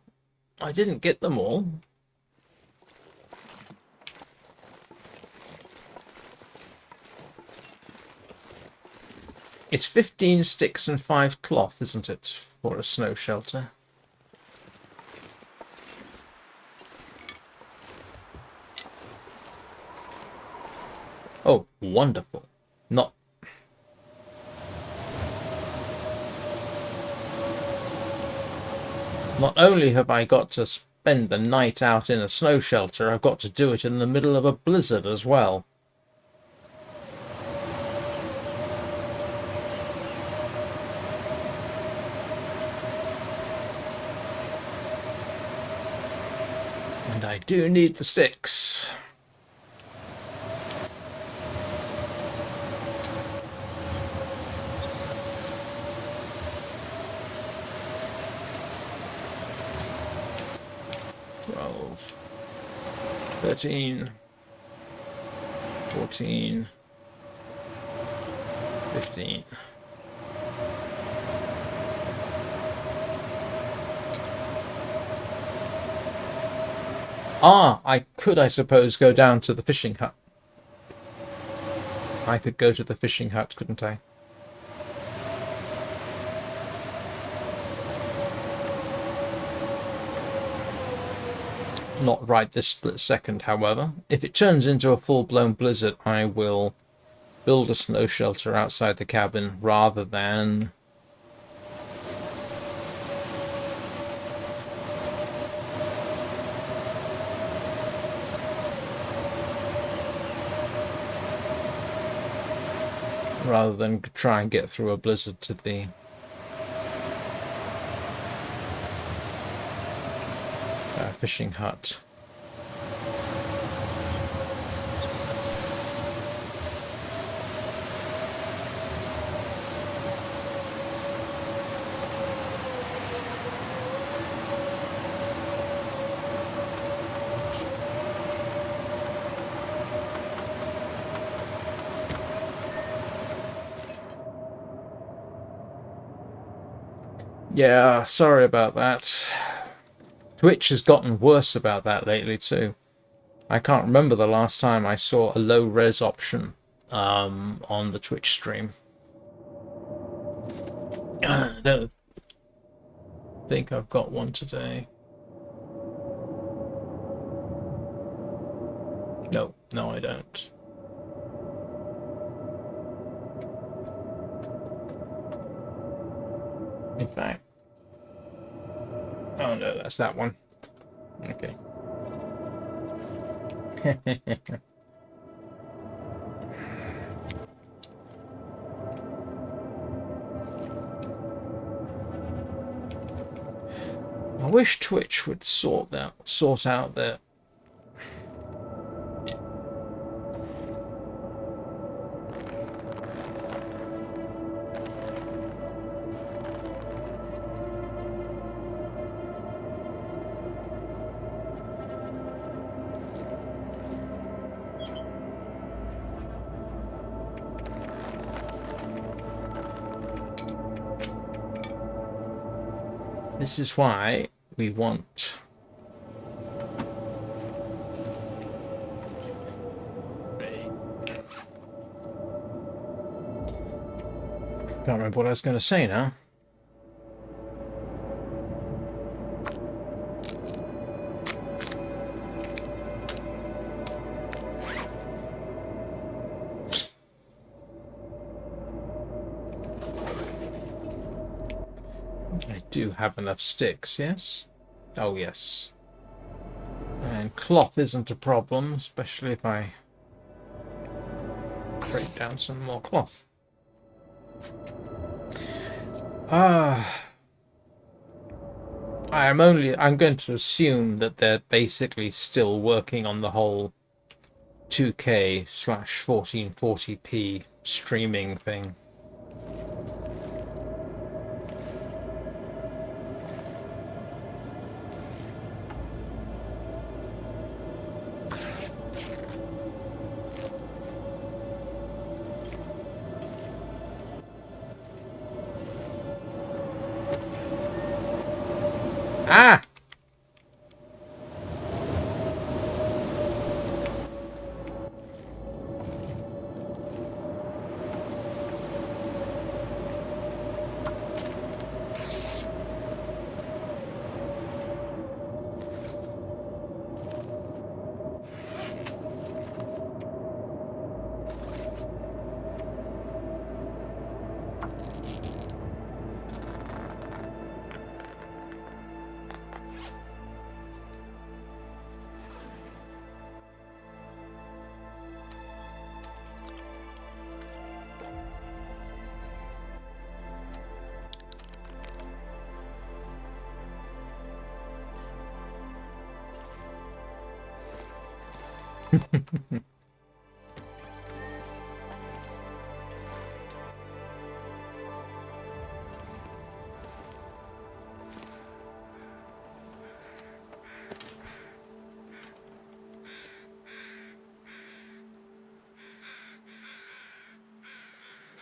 I didn't get them all. It's 15 sticks and 5 cloth, isn't it, for a snow shelter? Oh, wonderful. Not only have I got to spend the night out in a snow shelter, I've got to do it in the middle of a blizzard as well. And I do need the sticks. Twelve, 13, 14, 15. Ah, I could, I suppose, go down to the fishing hut. I could go to the fishing hut, couldn't I? Not right this split second, however. If it turns into a full-blown blizzard, I will build a snow shelter outside the cabin rather than... try and get through a blizzard to the fishing hut. Yeah, sorry about that. Twitch has gotten worse about that lately too. I can't remember the last time I saw a low res option on the Twitch stream. I don't think I've got one today. No, I don't. fact. Oh no, that's that one. Okay. I wish Twitch would sort out their This is why we want can't remember what I was going to say now. I do have enough sticks, yes? Oh, yes. And cloth isn't a problem, especially if I break down some more cloth. I'm going to assume that they're basically still working on the whole 2K/1440p streaming thing. Ah!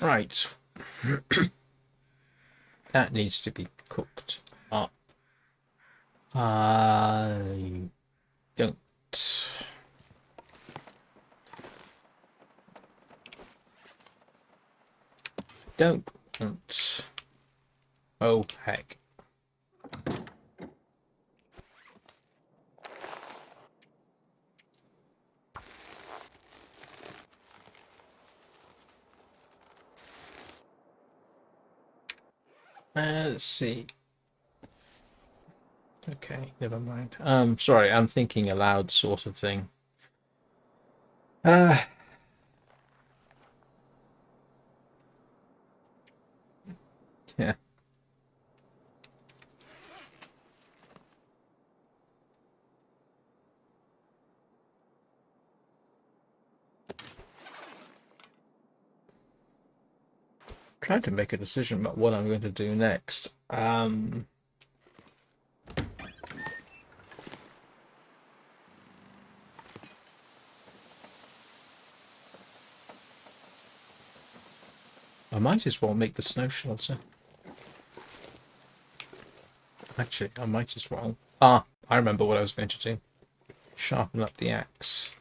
Right. That needs to be cooked up. I don't. Don't want. Oh, heck. Let's see. Okay, never mind. Sorry, I'm thinking aloud sort of thing. Yeah. Trying to make a decision about what I'm going to do next. I might as well make the snow shelter. Actually, I might as well. Ah, I remember what I was going to do. Sharpen up the axe.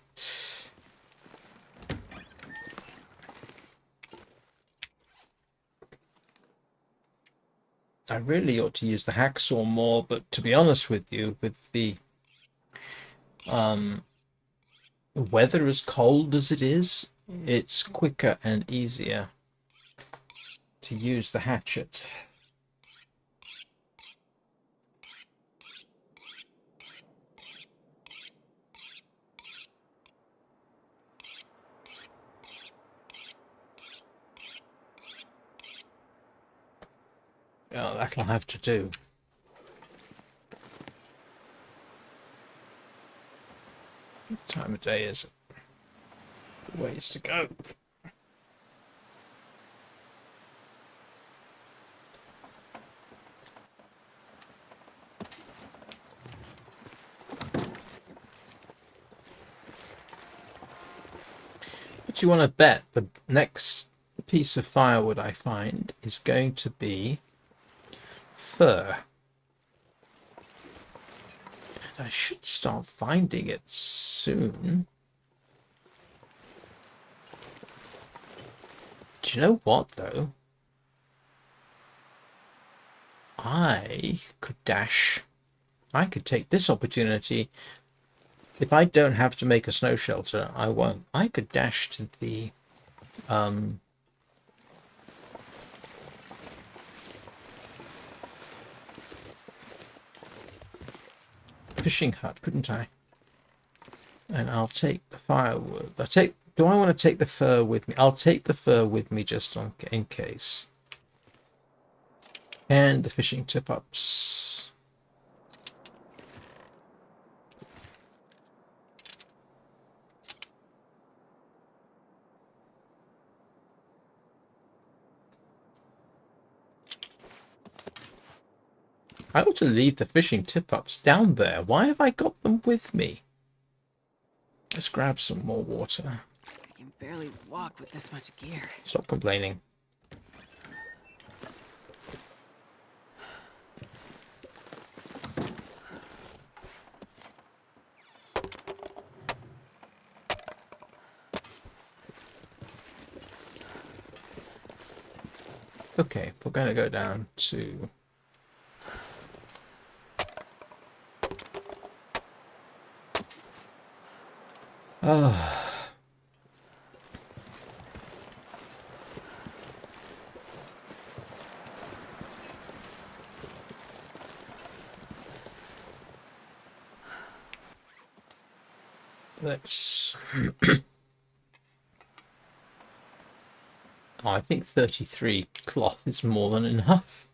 I really ought to use the hacksaw more, but to be honest with you, with the weather as cold as it is, it's quicker and easier to use the hatchet. Well, that'll have to do. What time of day is it? Ways to go. But you want to bet the next piece of firewood I find is going to be fur. And I should start finding it soon. Do you know what, though? I could take this opportunity. If I don't have to make a snow shelter, I won't. I could dash to the fishing hut, couldn't I? And I'll take the firewood. Do I want to take the fur with me? I'll take the fur with me just in case. And the fishing tip-ups. I ought to leave the fishing tip-ups down there. Why have I got them with me? Let's grab some more water. I can barely walk with this much gear. Stop complaining. Okay, we're going to go down to... Let's... Oh, I think 33 cloth is more than enough.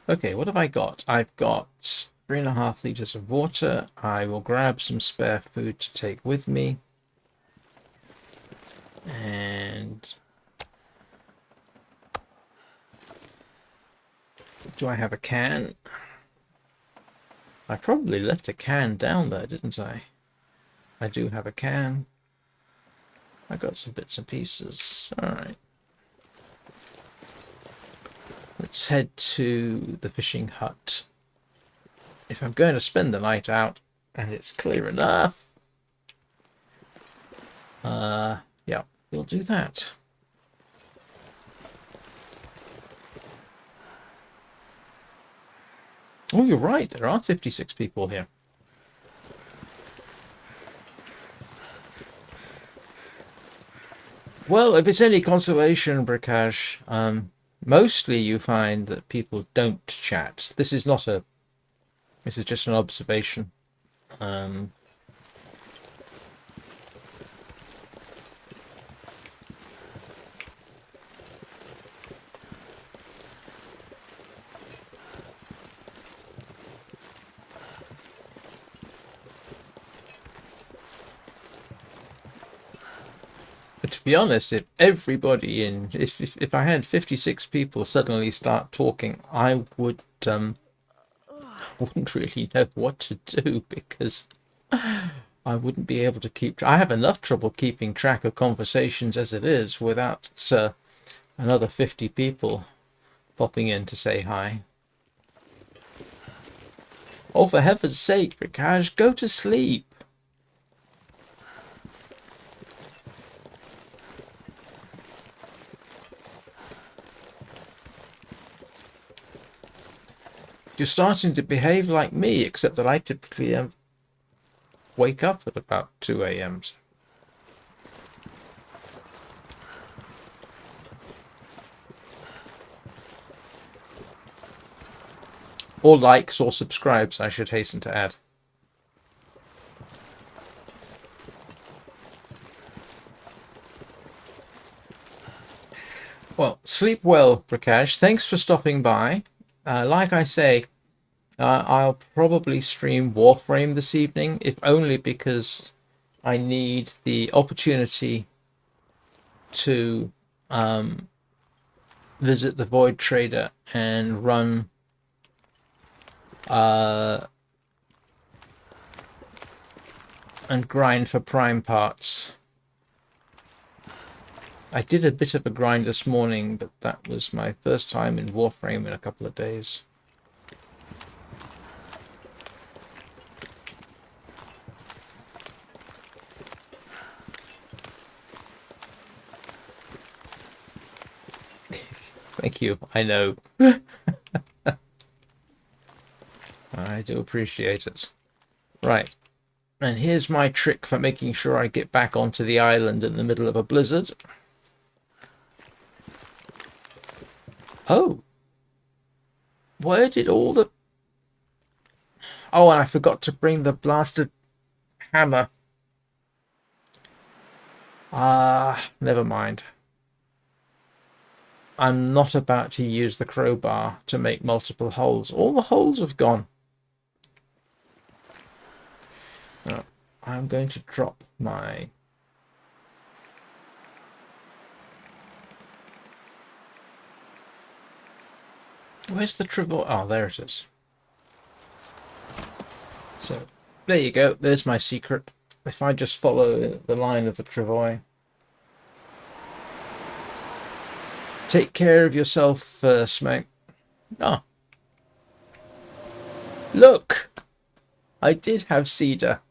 Okay, what have I got? I've got 3.5 liters of water. I will grab some spare food to take with me. And... do I have a can? I probably left a can down there, didn't I? I do have a can. I got some bits and pieces. Alright. Let's head to the fishing hut. If I'm going to spend the night out, and it's clear enough, yeah, we'll do that. Oh, you're right. There are 56 people here. Well, if it's any consolation, Brakash, mostly you find that people don't chat. This is just an observation. But to be honest, if everybody if I had 56 people suddenly start talking, I wouldn't really know what to do, because I wouldn't be able to keep. I have enough trouble keeping track of conversations as it is without another 50 people popping in to say hi. Oh, for heaven's sake, Rikaj, go to sleep. You're starting to behave like me, except that I typically wake up at about 2 a.m. Or likes or subscribes, I should hasten to add. Well, sleep well, Prakash. Thanks for stopping by. Like I say, I'll probably stream Warframe this evening, if only because I need the opportunity to visit the Void Trader and run and grind for prime parts. I did a bit of a grind this morning, but that was my first time in Warframe in a couple of days. Thank you. I know. I do appreciate it. Right. And here's my trick for making sure I get back onto the island in the middle of a blizzard. Oh. Where did all the... Oh, and I forgot to bring the blasted hammer. Never mind. I'm not about to use the crowbar to make multiple holes. All the holes have gone. Now, I'm going to drop my... Where's the travois? Oh, there it is. So, there you go. There's my secret. If I just follow the line of the travois. Take care of yourself first, mate. Oh. Look! I did have cedar.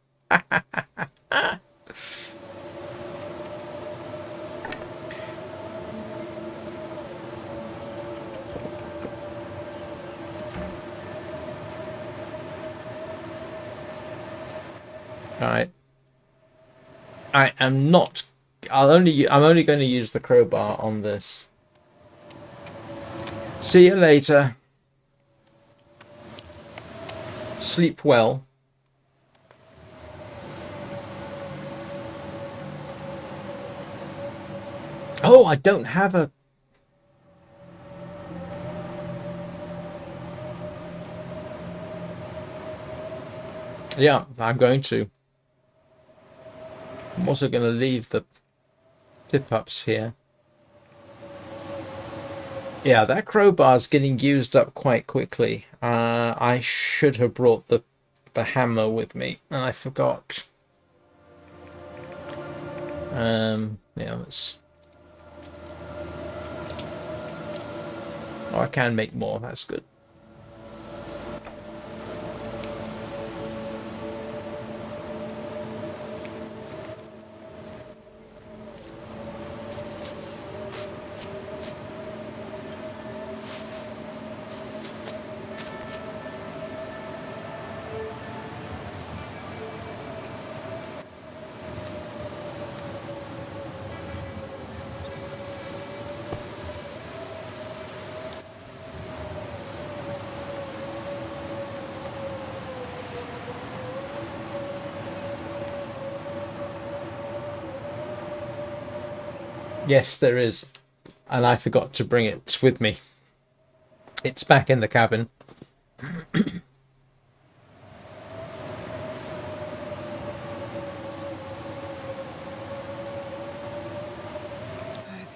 Alright. I am not... I'm only going to use the crowbar on this. See you later. Sleep well. Oh, I don't have a... Yeah, I'm going to. I'm also going to leave the tip-ups here. Yeah, that crowbar's getting used up quite quickly. I should have brought the hammer with me, and I forgot. Yeah, let's... Oh, I can make more. That's good. Yes, there is. And I forgot to bring it with me. It's back in the cabin. It's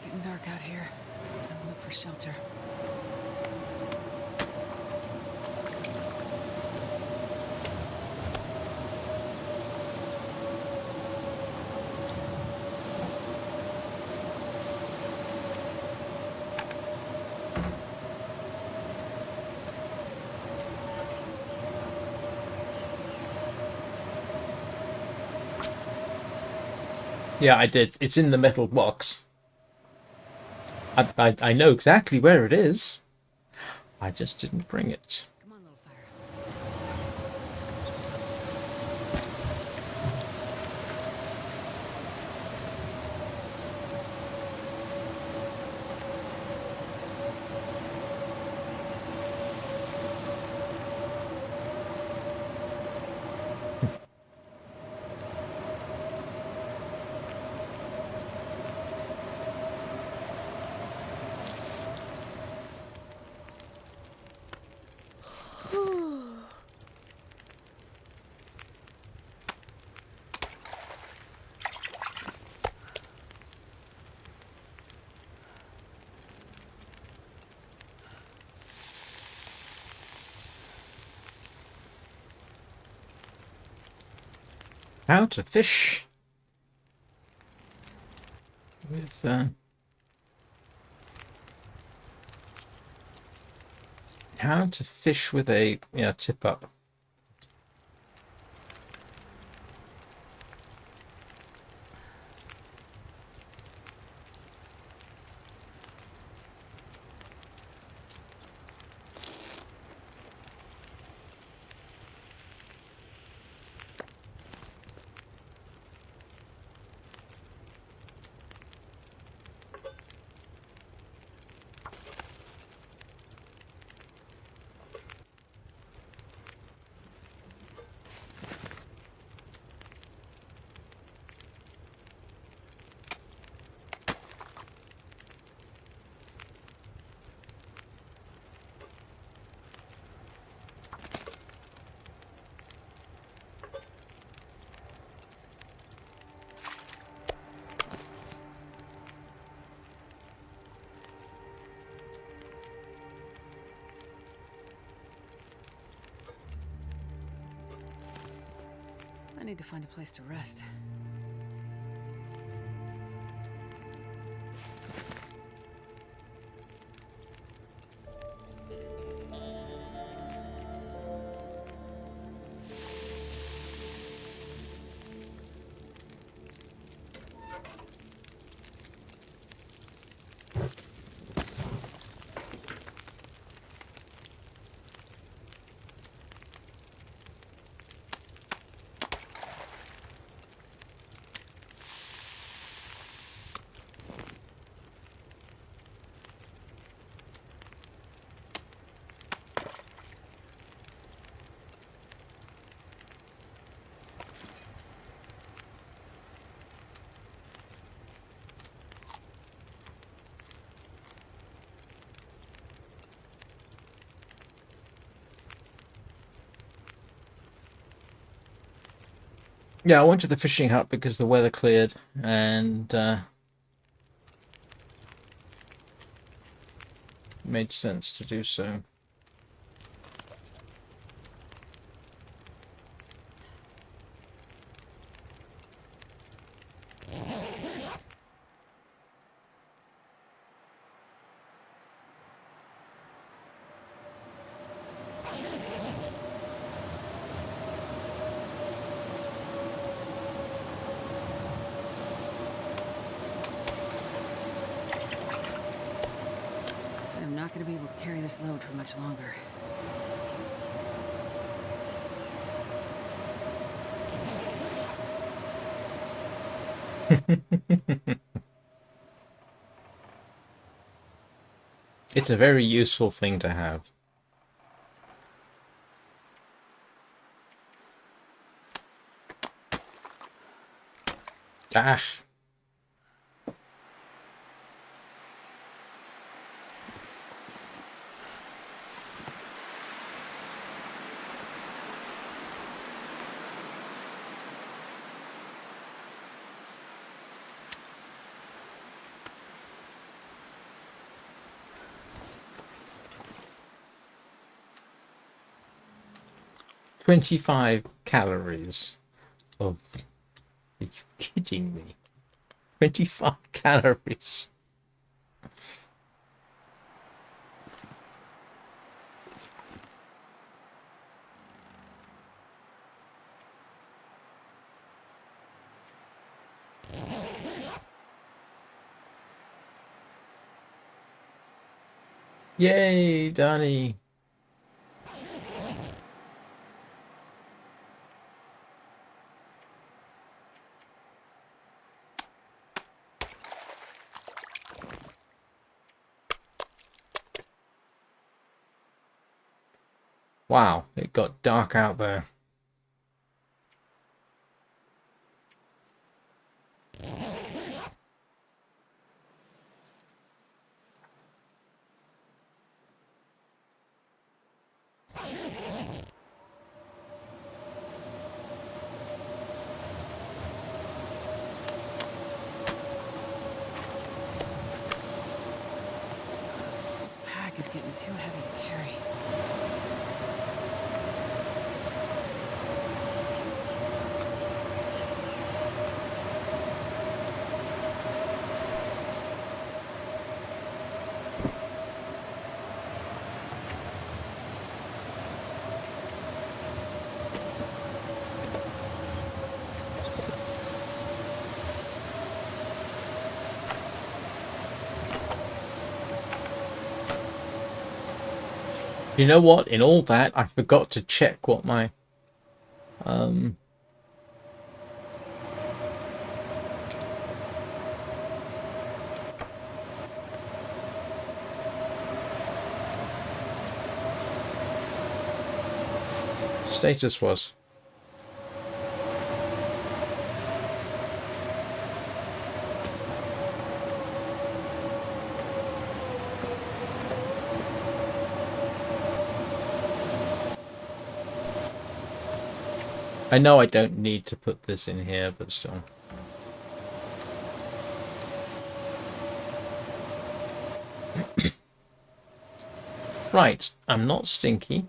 getting dark out here. Time to look for shelter. Yeah, I did. It's in the metal box. I know exactly where it is. I just didn't bring it. Come on, little fire. How to fish with how to fish with a tip up. I need to find a place to rest. Yeah, I went to the fishing hut because the weather cleared and made sense to do so. I'm not going to be able to carry this load for much longer. It's a very useful thing to have. Ah. "25 calories of..." Are you kidding me? 25 calories. Yay, Danny. Wow, it got dark out there. This pack is getting too heavy to carry. You know what? In all that, I forgot to check what my status was. I know I don't need to put this in here, but still. Right, I'm not stinky.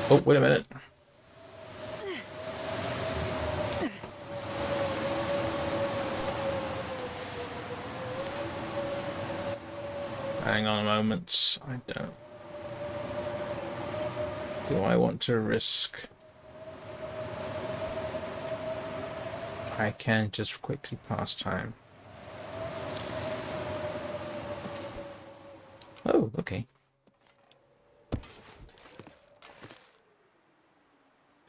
Oh, wait a minute. Hang on a moment. I don't. Do I want to risk? I can just quickly pass time. Oh, okay.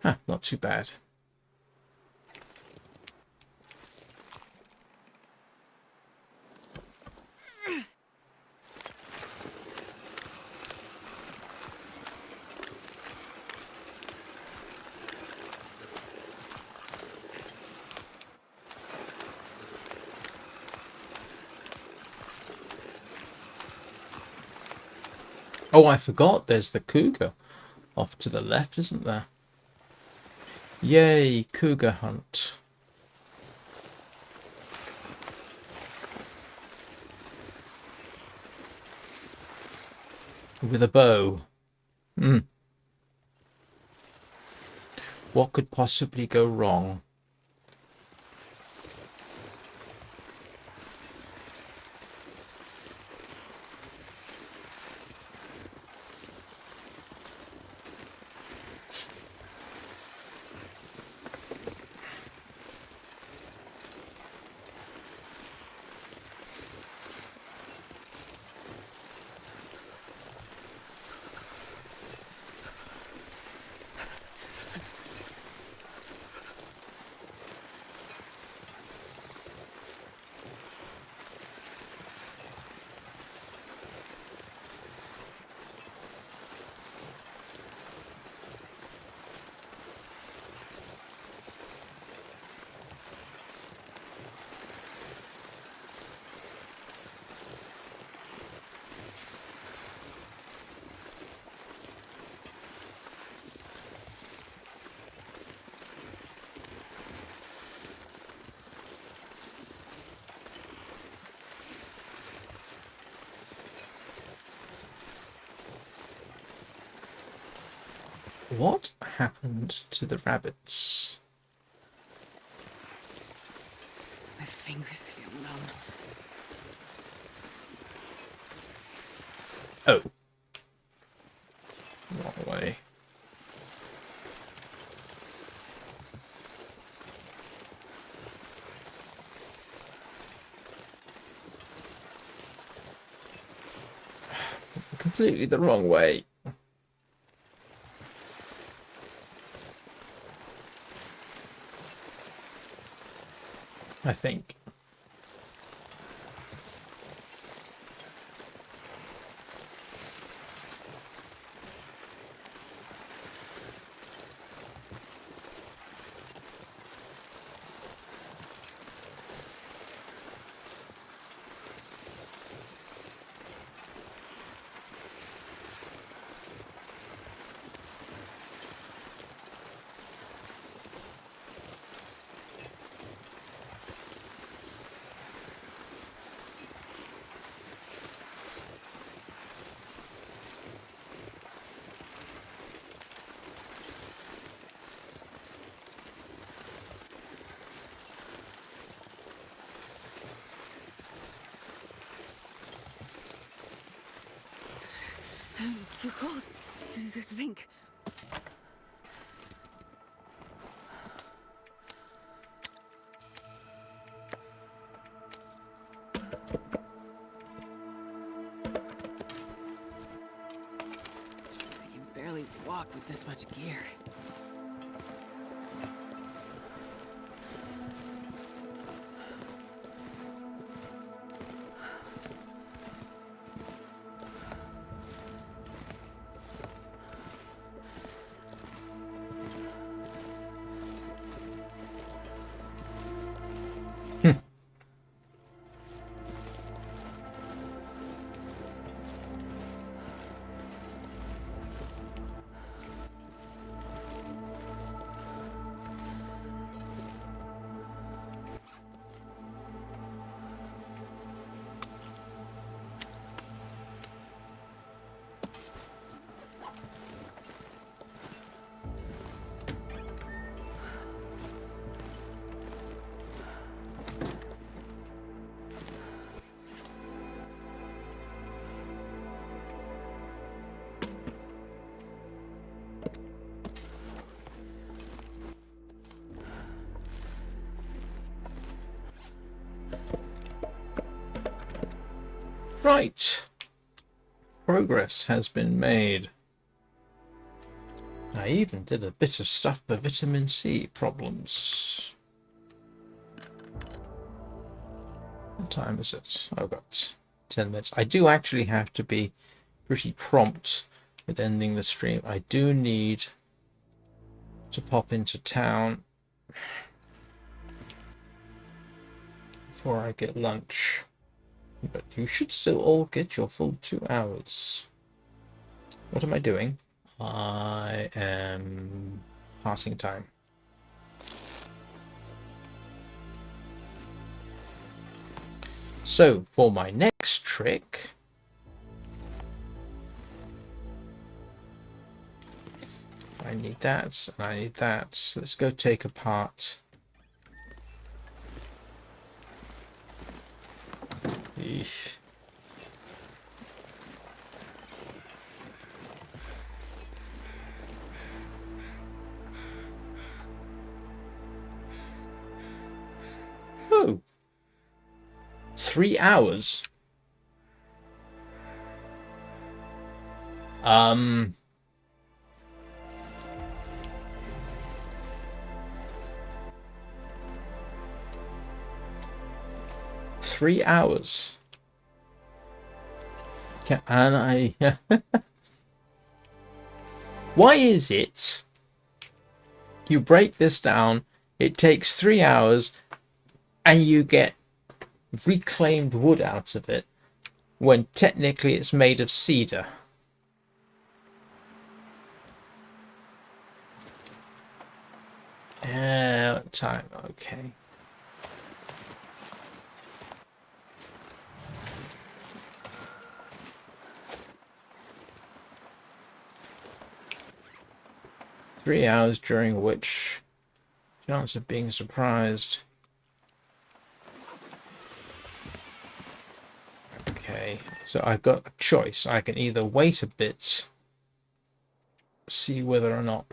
Huh, not too bad. Oh, I forgot there's the cougar off to the left, isn't there? Yay, cougar hunt. With a bow. Hmm. What could possibly go wrong? What happened to the rabbits? My fingers feel numb. Oh. Wrong way. Completely the wrong way. I think. cold to think. I can barely walk with this much gear. Right. Progress has been made. I even did a bit of stuff for vitamin C problems. What time is it? I've got 10 minutes. I do actually have to be pretty prompt with ending the stream. I do need to pop into town before I get lunch. But you should still all get your full 2 hours. What am I doing? I am passing time. So, for my next trick, I need that, and I need that. So let's go take apart. Eesh. Oh. 3 hours. 3 hours. And I... Why is it you break this down, it takes 3 hours, and you get reclaimed wood out of it, when technically it's made of cedar? Time, okay. Three hours during which chance of being surprised. Okay, so I've got a choice. I can either wait a bit, see whether or not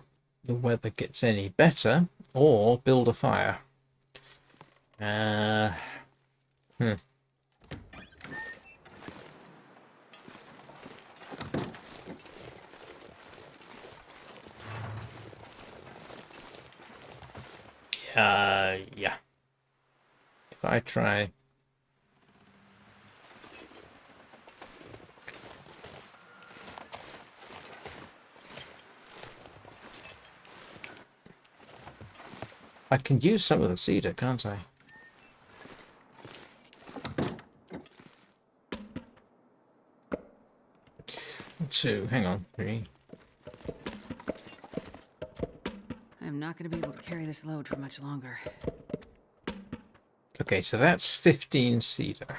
the weather gets any better, or build a fire. Yeah, if I try. I can use some of the cedar, can't I? Two, hang on, three. I'm not going to be able to carry this load for much longer. Okay, so that's 15 cedar.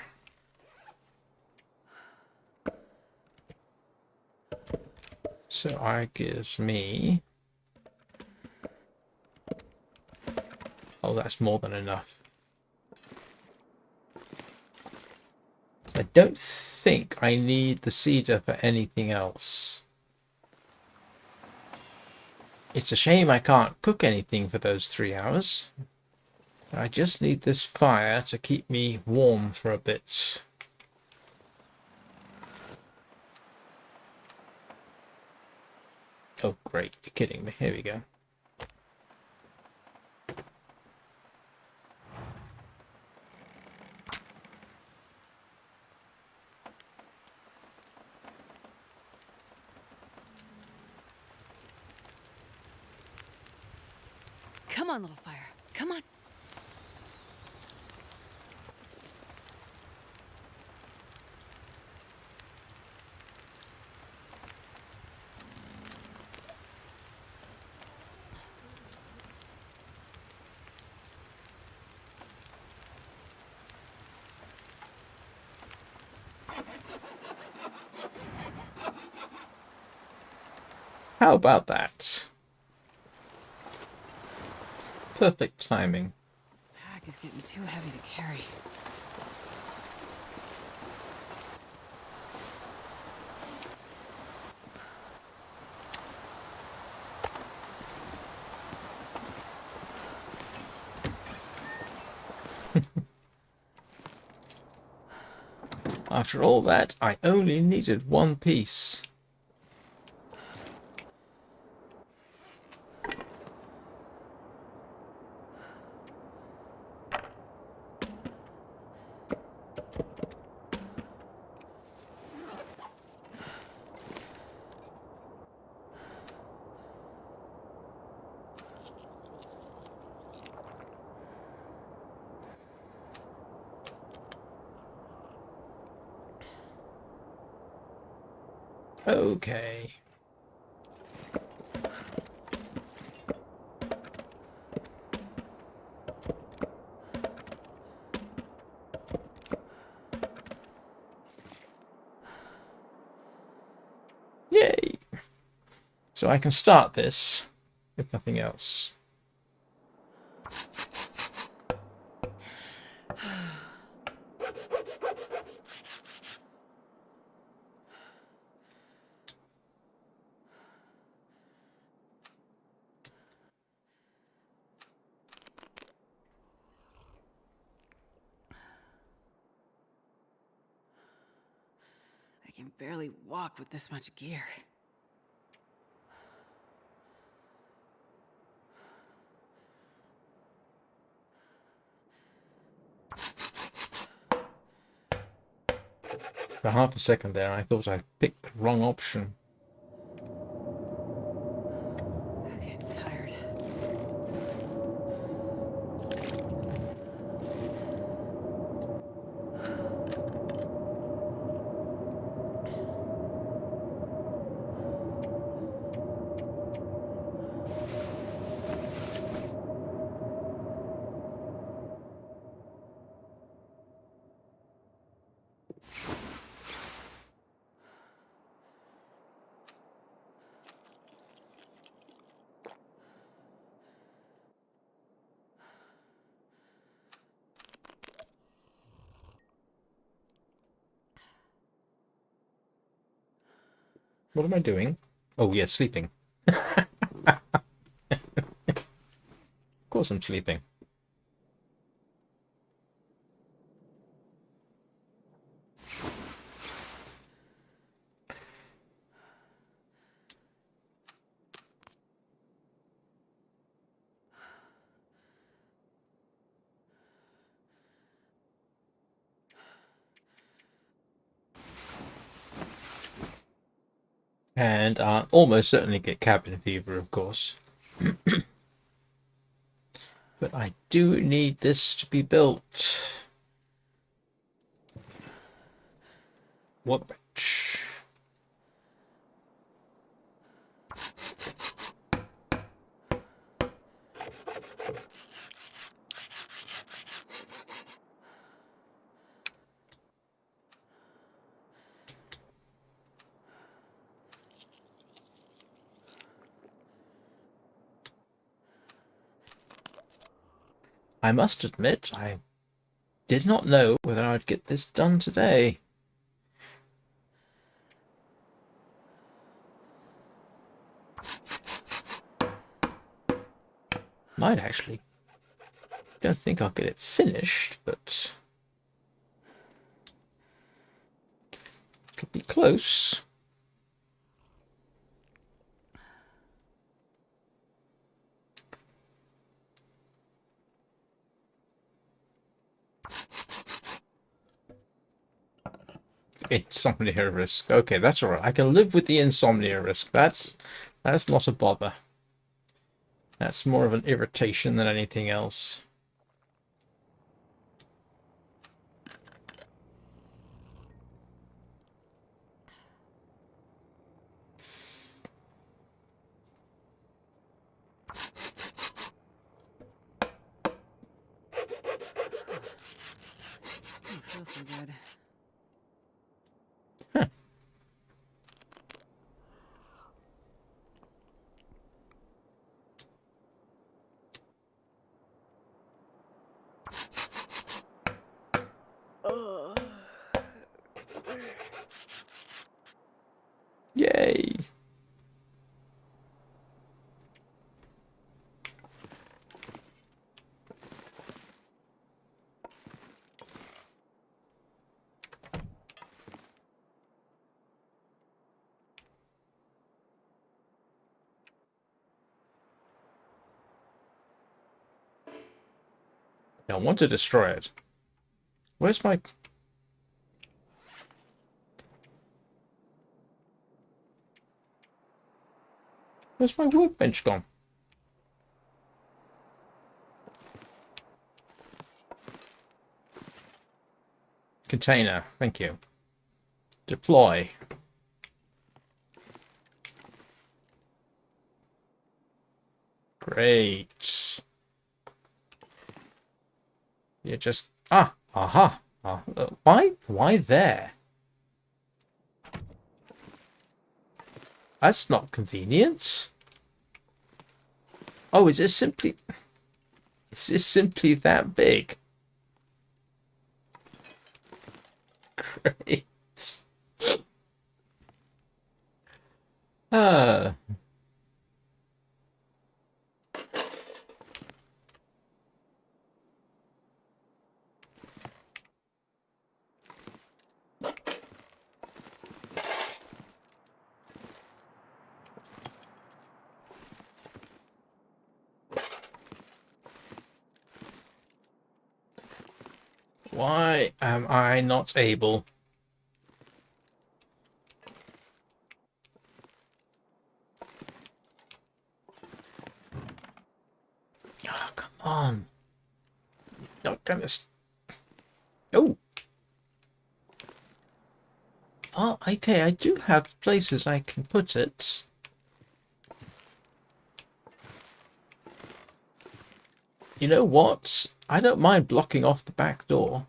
So I gives me... Oh, that's more than enough. So I don't think I need the cedar for anything else. It's a shame I can't cook anything for those 3 hours. I just need this fire to keep me warm for a bit. Oh, great. You're kidding me. Here we go. Come on, little fire. Come on. How about that? Perfect timing. This pack is getting too heavy to carry. After all that, I only needed one piece. Okay. Yay! So I can start this, if nothing else. I can barely walk with this much gear. For half a second there, I thought I picked the wrong option. I'm getting tired. What am I doing? Oh, yeah, sleeping. Of course I'm sleeping. And I'll almost certainly get cabin fever, of course. But I do need this to be built. Workbench. I must admit, I did not know whether I'd get this done today. Might actually. Don't think I'll get it finished, but could be close. Insomnia risk. Okay, that's all right. I can live with the insomnia risk. That's not a bother. That's more of an irritation than anything else. Don't feel so good. Huh. Yay! I want to destroy it. Where's my... Where's my workbench gone? Container. Thank you. Deploy. Great. You just... Ah! Aha! Why there? That's not convenient. Oh, is this simply... Is this simply that big? Great. Ah. Why am I not able? Oh, come on. Not gonna... Oh! Oh, okay, I do have places I can put it. You know what? I don't mind blocking off the back door.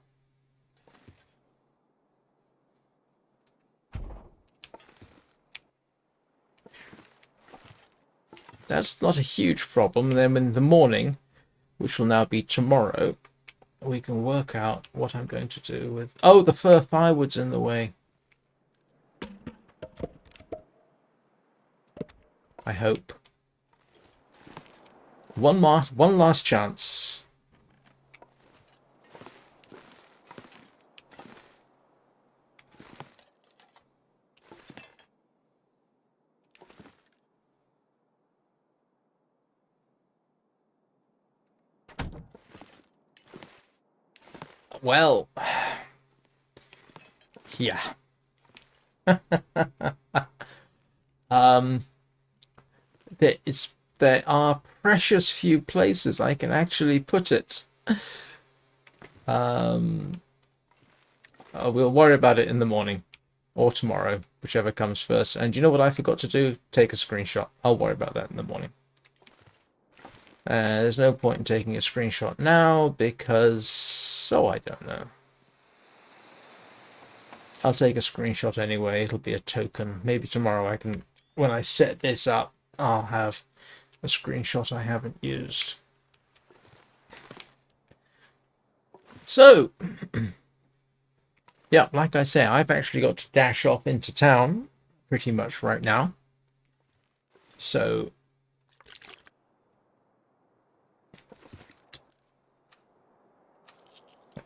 That's not a huge problem. And then in the morning, which will now be tomorrow, we can work out what I'm going to do with... Oh, the fir firewood's in the way. I hope. One last chance. Well, yeah. There are precious few places I can actually put it. We'll worry about it in the morning or tomorrow, whichever comes first. And you know what I forgot to do? Take a screenshot. I'll worry about that in the morning. There's no point in taking a screenshot now because... Oh, I don't know. I'll take a screenshot anyway. It'll be a token. Maybe tomorrow I can... When I set this up, I'll have a screenshot I haven't used. So... Yeah, like I say, I've actually got to dash off into town pretty much right now. So...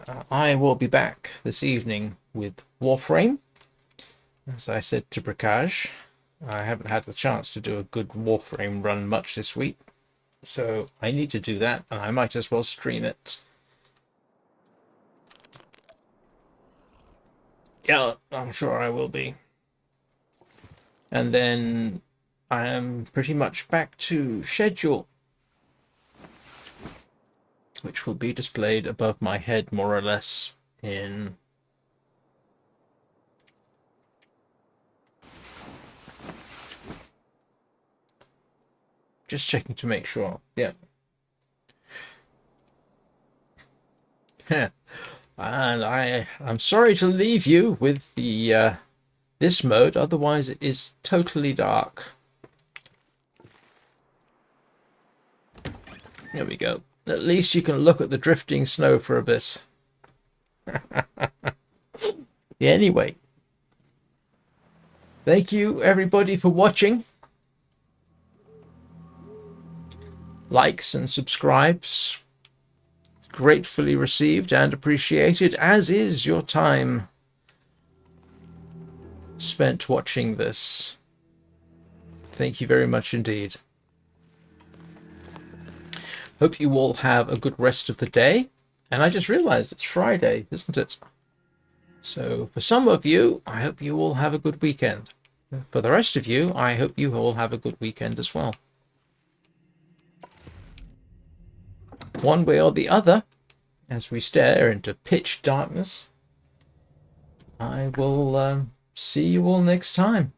I will be back this evening with Warframe. As I said to Prakash, I haven't had the chance to do a good Warframe run much this week, so I need to do that, and I might as well stream it. Yeah, I'm sure I will be. And then I am pretty much back to schedule, which will be displayed above my head more or less in just checking to make sure. Yeah. And I'm sorry to leave you with the this mode, otherwise it is totally dark. There we go. At least you can look at the drifting snow for a bit. Yeah, anyway. Thank you everybody for watching. Likes and subscribes gratefully received and appreciated, as is your time spent watching this. Thank you very much indeed. Hope you all have a good rest of the day. And I just realized it's Friday, isn't it? So for some of you, I hope you all have a good weekend. For the rest of you, I hope you all have a good weekend as well. One way or the other, as we stare into pitch darkness, I will see you all next time.